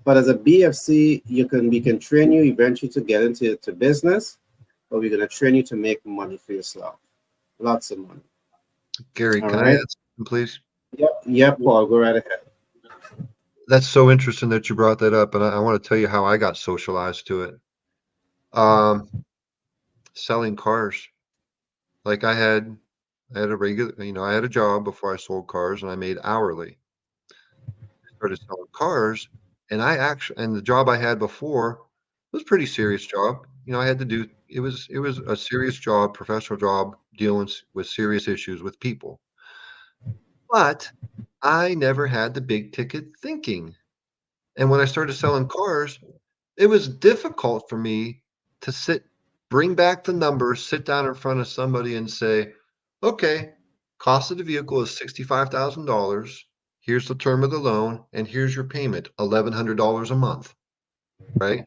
but as a BFC, we can train you eventually to get into business, but we're gonna train you to make money for yourself. Lots of money.
Gary,
All
can I
right.
add something, please?
Yep. Yep, Paul, go right ahead.
That's so interesting that you brought that up, and I want to tell you how I got socialized to it. Um, Selling cars. Like I had a regular, I had a job before I sold cars, and I made hourly. Started selling cars, and the job I had before was a pretty serious job. I had to do it was a serious job, professional job, dealing with serious issues with people. But I never had the big ticket thinking. And when I started selling cars, it was difficult for me to bring back the numbers, sit down in front of somebody and say, okay, cost of the vehicle is $65,000. Here's the term of the loan, and here's your payment, $1,100 a month, right?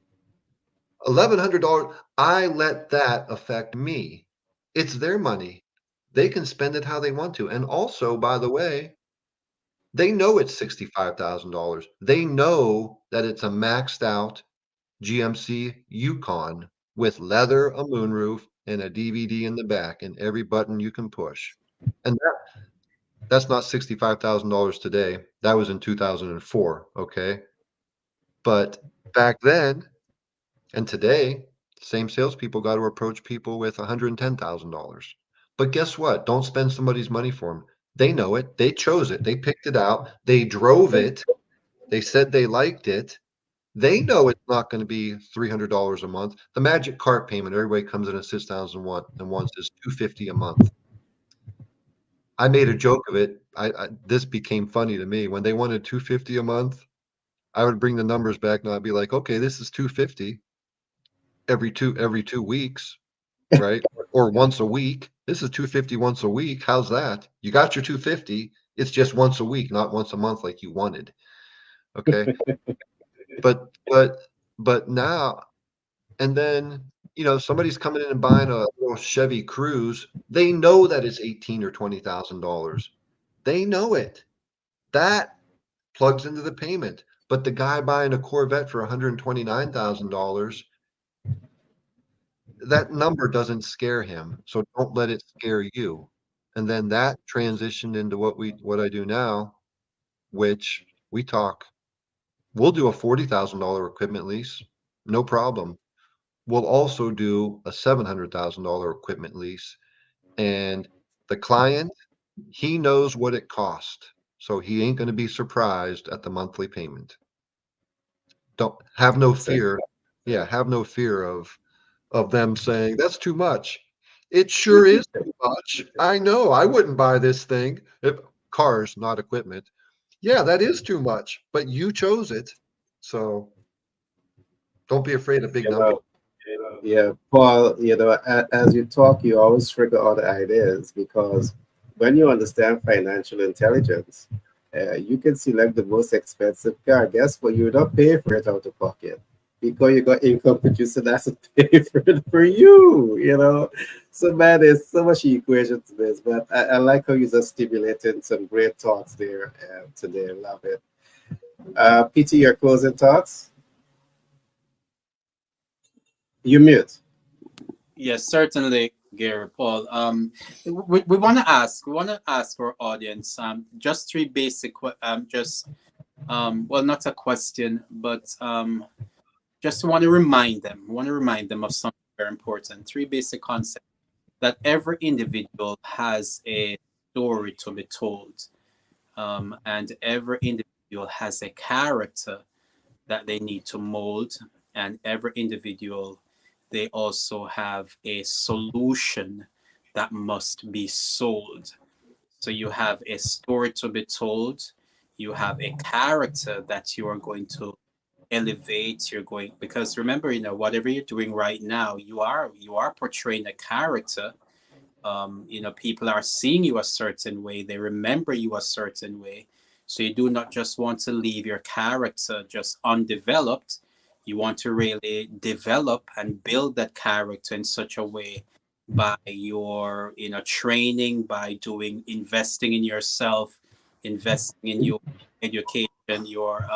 $1,100. I let that affect me. It's their money. They can spend it how they want to. And also, by the way, they know it's $65,000. They know that it's a maxed out GMC Yukon with leather, a moonroof, and a DVD in the back, and every button you can push. And that's not $65,000 today. That was in 2004, okay? But back then and today, same salespeople got to approach people with $110,000. But guess what? Don't spend somebody's money for them. They know it. They chose it. They picked it out. They drove it. They said they liked it. They know it's not going to be $300 a month. The magic cart payment, everybody comes in and sits down and wants is $250 a month. I made a joke of it. This became funny to me. When they wanted $250 a month, I would bring the numbers back and I'd be like, okay, this is $250 every two weeks, right? Or once a week. This is $250 once a week. How's that? You got your $250. It's just once a week, not once a month like you wanted. Okay. But but but now and then, somebody's coming in and buying a little Chevy Cruze. They know that it's 18 or $20,000. They know it. That plugs into the payment. But the guy buying a Corvette for $129,000, that number doesn't scare him. So don't let it scare you. And then that transitioned into what I do now, which we'll do a $40,000 equipment lease, no problem. We'll also do a $700,000 equipment lease. And the client, he knows what it cost. So he ain't going to be surprised at the monthly payment. Don't have no
So,
fear. Yeah, have no fear of them saying that's too much. It sure is too much. I know. I wouldn't buy this thing if cars, not equipment. Yeah, that is too much, but you chose it. So don't be afraid of big
you
numbers.
know, yeah, Paul, as you talk, you always trigger other ideas, because when you understand financial intelligence, you can select the most expensive car. Guess what? You don't pay for it out of pocket, because you got income producer that's to pay for it for you. So, man, there's so much equation to this, but I like how you just stimulated some great thoughts there today. Love it. PT, your closing thoughts? You mute.
Yes, certainly, Gary Paul. We want to ask our audience just three basic, just well, not a question, but just want to remind them. Want to remind them of something very important. Three basic concepts that every individual has a story to be told, and every individual has a character that they need to mold, and every individual they also have a solution that must be sold. So you have a story to be told, you have a character that you are going to elevate, you're going, because remember, whatever you're doing right now, you are portraying a character. People are seeing you a certain way, they remember you a certain way. So you do not just want to leave your character just undeveloped. You want to really develop and build that character in such a way by your training, by doing investing in yourself, investing in your education, your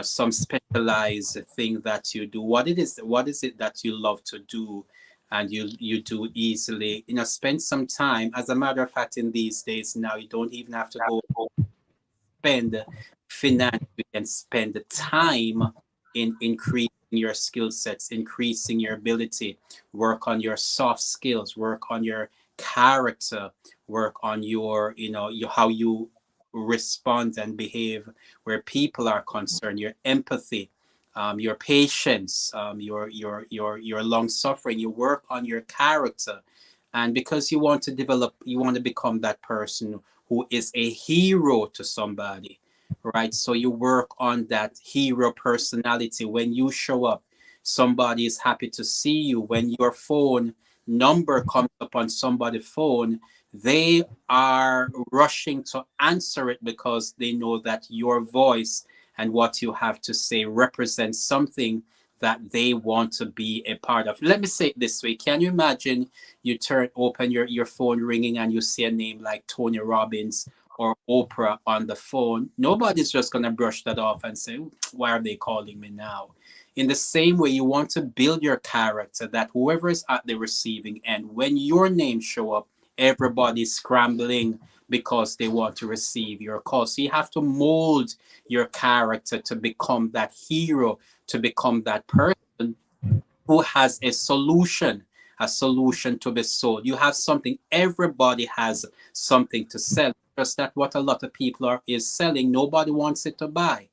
some specialized thing that you do. What is it that you love to do, and you do easily, spend some time. As a matter of fact, in these days now, you don't even have to go spend finance. You can spend the time in increasing your skill sets, increasing your ability, work on your soft skills, work on your character, work on how you respond and behave where people are concerned, your empathy, your patience, your long suffering. You work on your character, and because you want to develop, you want to become that person who is a hero to somebody, right? So you work on that hero personality. When you show up, somebody is happy to see you. When your phone number comes up on somebody's phone, they are rushing to answer it because they know that your voice and what you have to say represents something that they want to be a part of. Let me say it this way. Can you imagine you open your phone ringing and you see a name like Tony Robbins or Oprah on the phone? Nobody's just going to brush that off and say, why are they calling me now? In the same way, you want to build your character that whoever is at the receiving end, when your name show up, everybody's scrambling because they want to receive your call. So you have to mold your character to become that hero, to become that person who has a solution to be sold. You have something. Everybody has something to sell. Just that what a lot of people is selling, nobody wants it to buy.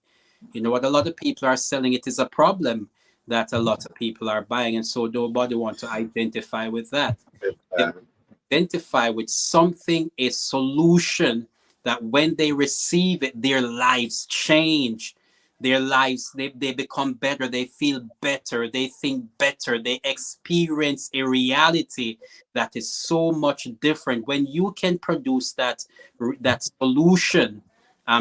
You know what a lot of people are selling, it is a problem that a lot of people are buying, and so nobody wants to identify with that. They
Uh,
identify with something, a solution that when they receive it, their lives change. Their lives, they become better, they feel better, they think better, they experience a reality that is so much different. When you can produce that solution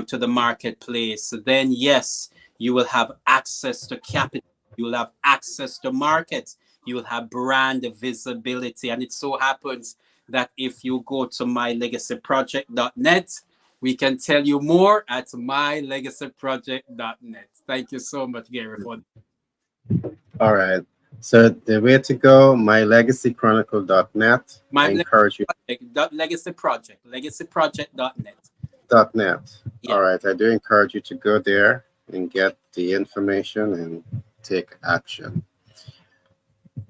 to the marketplace, then yes, you will have access to capital, you will have access to markets, you will have brand visibility. And it so happens that if you go to mylegacyproject.net, we can tell you more at mylegacyproject.net. Thank you so much, Gary, for
all right. So the way to go, mylegacychronicle.net. I
my
encourage you.
legacy project, legacyproject.net.
.net.
Yeah.
All right. I do encourage you to go there and get the information and take action.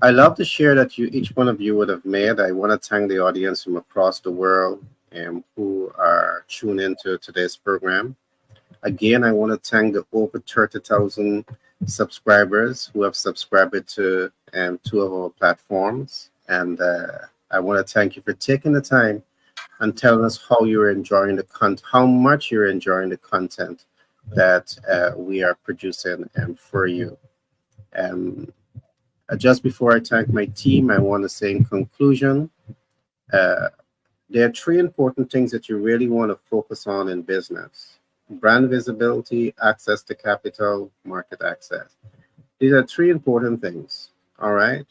I love the share that each one of you would have made. I want to thank the audience from across the world who are tuned into today's program. Again, I want to thank the over 30,000 subscribers who have subscribed to two of our platforms. And I want to thank you for taking the time and telling us how you're enjoying the how much you're enjoying the content that we are producing for you. Um, just before I thank my team, I want to say in conclusion, uh, there are three important things that you really want to focus on in business: brand visibility, access to capital, market access. These are three important things. All right.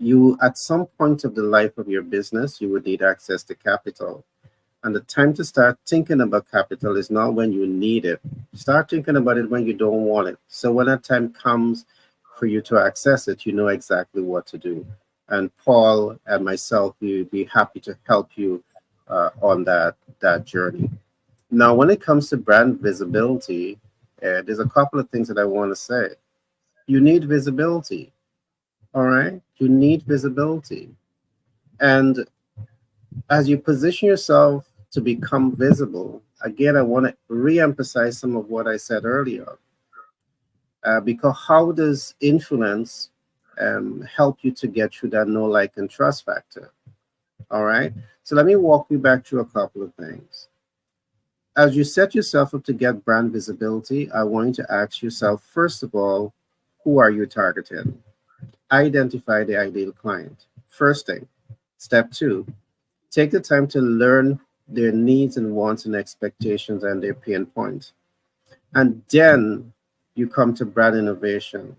You, at some point of the life of your business, you would need access to capital. And the time to start thinking about capital is not when you need it. Start thinking about it when you don't want it. So when that time comes for you to access it, you know exactly what to do. And Paul and myself, we would be happy to help you on that journey. Now, when it comes to brand visibility, there's a couple of things that I want to say. You need visibility. All right, you need visibility, and as you position yourself to become visible, again, I want to re-emphasize some of what I said earlier. because how does influence help you to get through that know, like, and trust factor? All right. So let me walk you back through a couple of things. As you set yourself up to get brand visibility, I want you to ask yourself, first of all, who are you targeting? Identify the ideal client. First thing. Step two, take the time to learn their needs and wants and expectations and their pain points. And then you come to brand innovation,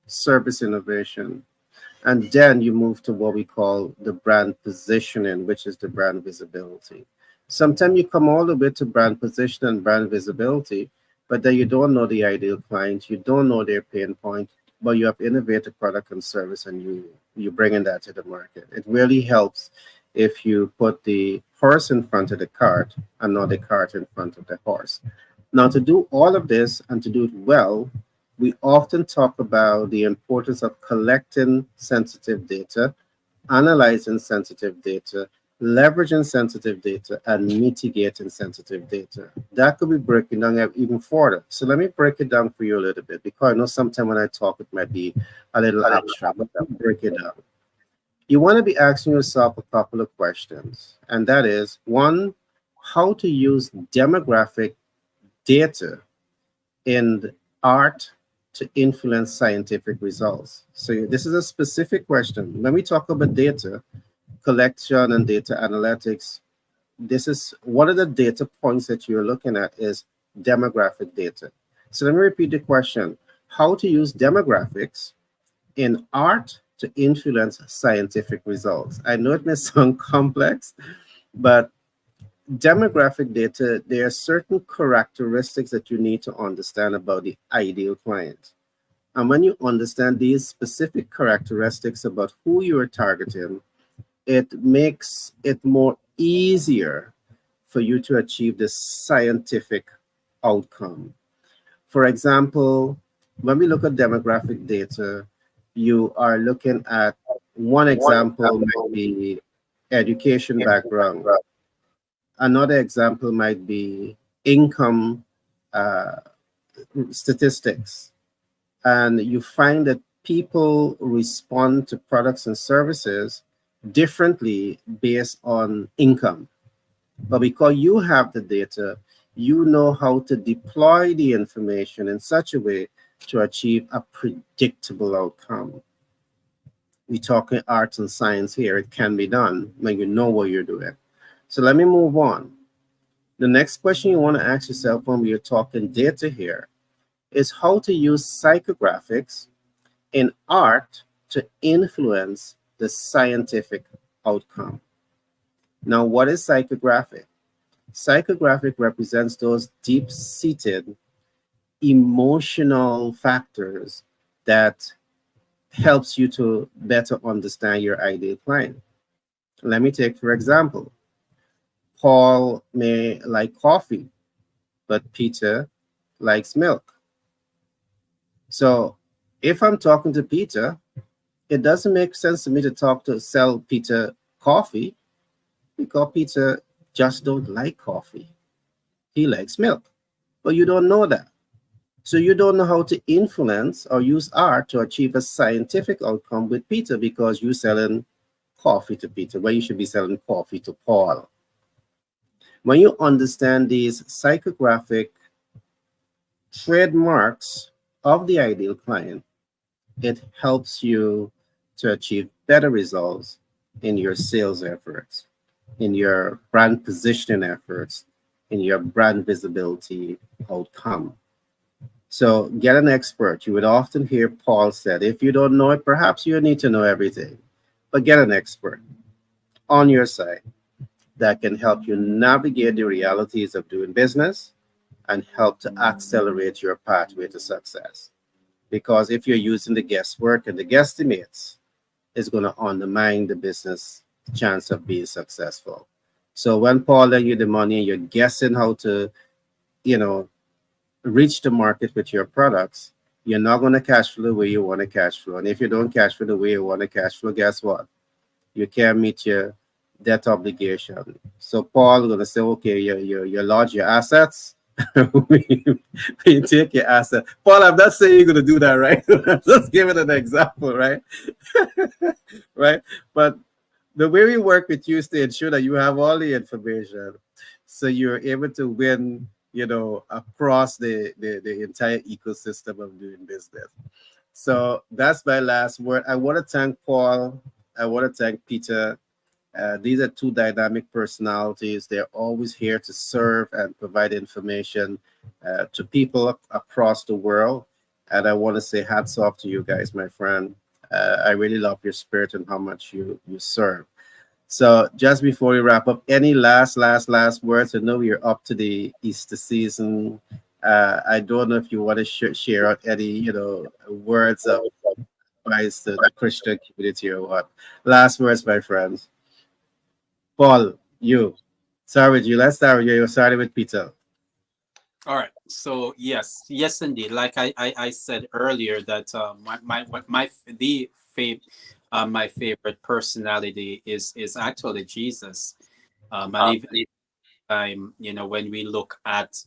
service innovation, and then you move to what we call the brand positioning, which is the brand visibility. Sometimes you come all the way to brand position and brand visibility, but then you don't know the ideal client, you don't know their pain point, but you have innovative product and service, and you bringing that to the market. It really helps if you put the horse in front of the cart and not the cart in front of the horse. Now, to do all of this and to do it well, we often talk about the importance of collecting sensitive data, analyzing sensitive data, leveraging sensitive data, and mitigating sensitive data. That could be breaking down even further. So let me break it down for you a little bit, because I know sometimes when I talk, it might be a little abstract, but let me break it down. You want to be asking yourself a couple of questions, and that is one, how to use demographic data in art to influence scientific results. So this is a specific question. When we talk about data collection and data analytics, this is one of the data points that you're looking at is demographic data. So let me repeat the question. How to use demographics in art to influence scientific results. I know it may sound complex, but demographic data, there are certain characteristics that you need to understand about the ideal client. And when you understand these specific characteristics about who you are targeting, it makes it more easier for you to achieve this scientific outcome. For example, when we look at demographic data, you are looking at one example might be education background. Another example might be income uh, statistics. And you find that people respond to products and services differently based on income. But because you have the data, you know how to deploy the information in such a way to achieve a predictable outcome. We're talking arts and science here. It can be done when you know what you're doing. So let me move on. The next question you want to ask yourself when we're talking data here is how to use psychographics in art to influence the scientific outcome. Now, what is psychographic? Psychographic represents those deep-seated emotional factors that helps you to better understand your ideal client. Let me take, for example, Paul may like coffee, but Peter likes milk. So if I'm talking to Peter, it doesn't make sense to me to sell Peter coffee, because Peter just don't like coffee. He likes milk, but you don't know that. So you don't know how to influence or use art to achieve a scientific outcome with Peter, because you're selling coffee to Peter, where you should be selling coffee to Paul. When you understand these psychographic trademarks of the ideal client, it helps you to achieve better results in your sales efforts, in your brand positioning efforts, in your brand visibility outcome. So get an expert. You would often hear Paul said, if you don't know it, perhaps you need to know everything, but get an expert on your side that can help you navigate the realities of doing business and help to accelerate your pathway to success. Because if you're using the guesswork and the guesstimates, it's going to undermine the business chance of being successful. So when Paul lend you the money, you're guessing how to, you know, reach the market with your products, you're not going to cash flow the way you want to cash flow. And if you don't cash flow the way you want to cash flow, guess what? You can't meet your debt obligation. So Paul is going to say, okay, you large your assets, we, we take your asset. Paul, I'm not saying you're going to do that, right? I'm just giving an example, right? Right? But the way we work with you is to ensure that you have all the information so you're able to win, across the entire ecosystem of doing business. So that's my last word. I want to thank Paul. I want to thank Peter. These are two dynamic personalities. They're always here to serve and provide information to people across the world. And I want to say hats off to you guys, my friend. I really love your spirit and how much you serve. So just before we wrap up, any last words? I know we're up to the Easter season. I don't know if you want to share out any, words of advice to the Christian community or what. Last words, my friends. Paul, you. Start with you. Let's start with you. You started with Peter.
All right. So yes, indeed. Like I said earlier, that my favorite personality is actually Jesus. And even time, when we look at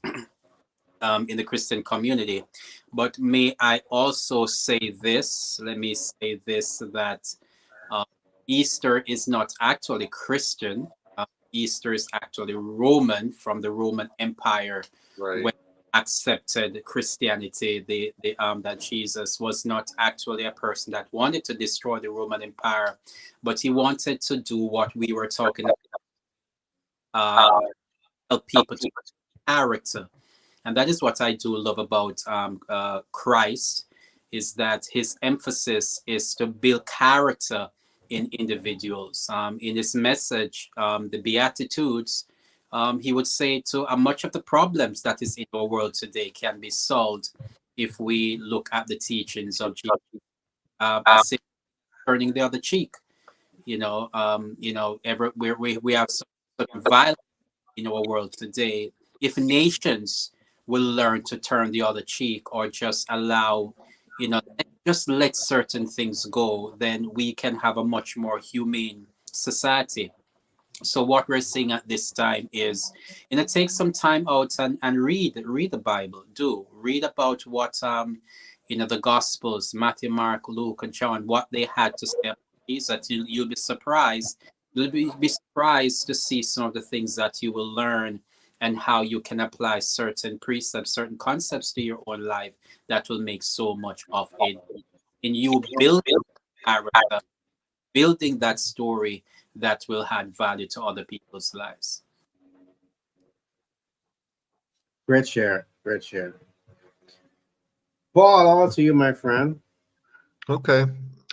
in the Christian community. But may I also say this? Let me say this, that uh, Easter is not actually Christian. Easter is actually Roman, from the Roman Empire,
Right.
when accepted Christianity. That Jesus was not actually a person that wanted to destroy the Roman Empire, but he wanted to do what we were talking about, help people to character. And that is what I do love about Christ, is that his emphasis is to build character in individuals. In his message, the Beatitudes, he would say to much of the problems that is in our world today can be solved if we look at the teachings of Jesus, as if turning the other cheek. We have such violence in our world today. If nations will learn to turn the other cheek, or just allow, just let certain things go, then we can have a much more humane society. So what we're seeing at this time is, take some time out and read the Bible. Do read about what the Gospels, Matthew, Mark, Luke, and John, what they had to say about Jesus. You'll be surprised. You'll be surprised to see some of the things that you will learn, and how you can apply certain precepts, certain concepts to your own life, that will make so much of it in you building character, building that story that will add value to other people's lives.
Great share. Great share. Paul, all to you, my friend.
Okay.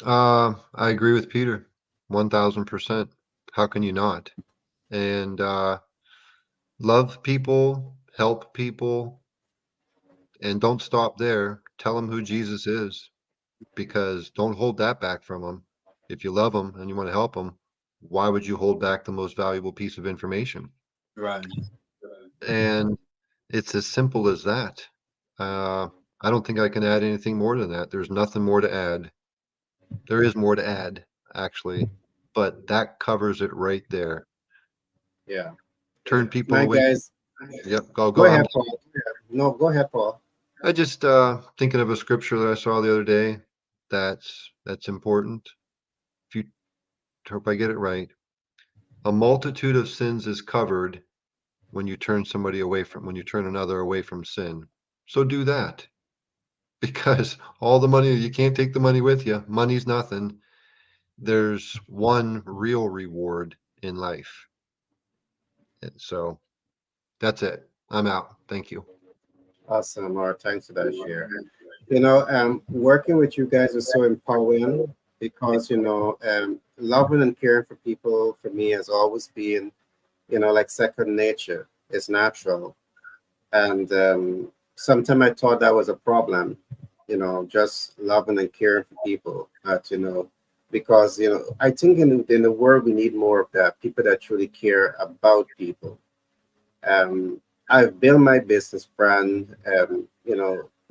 I agree with Peter, 1000%. How can you not? And love people, help people, and don't stop there. Tell them who Jesus is, because don't hold that back from them. If you love them and you want to help them, why would you hold back the most valuable piece of information?
Right.
And it's as simple as that. I don't think I can add anything more than that. There's nothing more to add. There is more to add, actually, but that covers it right there.
Yeah.
Turn people
My
away.
guys,
Yep, go,
go
go.
ahead, Paul. No, go ahead, Paul.
I just thinking of a scripture that I saw the other day. That's important. If you hope I get it right. A multitude of sins is covered when you turn another away from sin. So do that, because all the money, you can't take the money with you. Money's nothing. There's one real reward in life. And so that's it. I'm out. Thank you.
Awesome, Laura. Thanks for that share. Working with you guys is so empowering because, loving and caring for people for me has always been, like second nature. It's natural. And sometimes I thought that was a problem, just loving and caring for people. But, because, I think in the world we need more of that, people that truly care about people. I've built my business brand,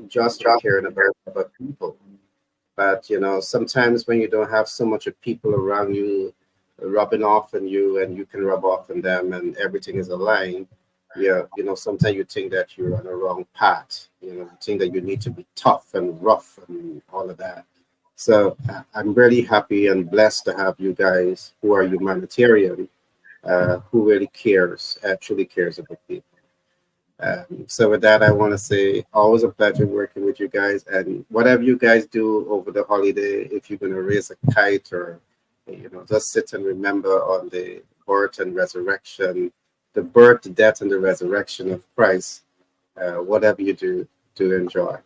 just from caring about people. But sometimes when you don't have so much of people around you rubbing off on you, and you can rub off on them, and everything is aligned, Yeah, sometimes you think that you're on a wrong path. You think that you need to be tough and rough and all of that. So I'm really happy and blessed to have you guys who are humanitarian, who really cares, truly cares about people. So with that, I want to say always a pleasure working with you guys. And whatever you guys do over the holiday, if you're going to raise a kite or just sit and remember on the birth and resurrection, the birth, the death, and the resurrection of Christ. Whatever you do, do enjoy.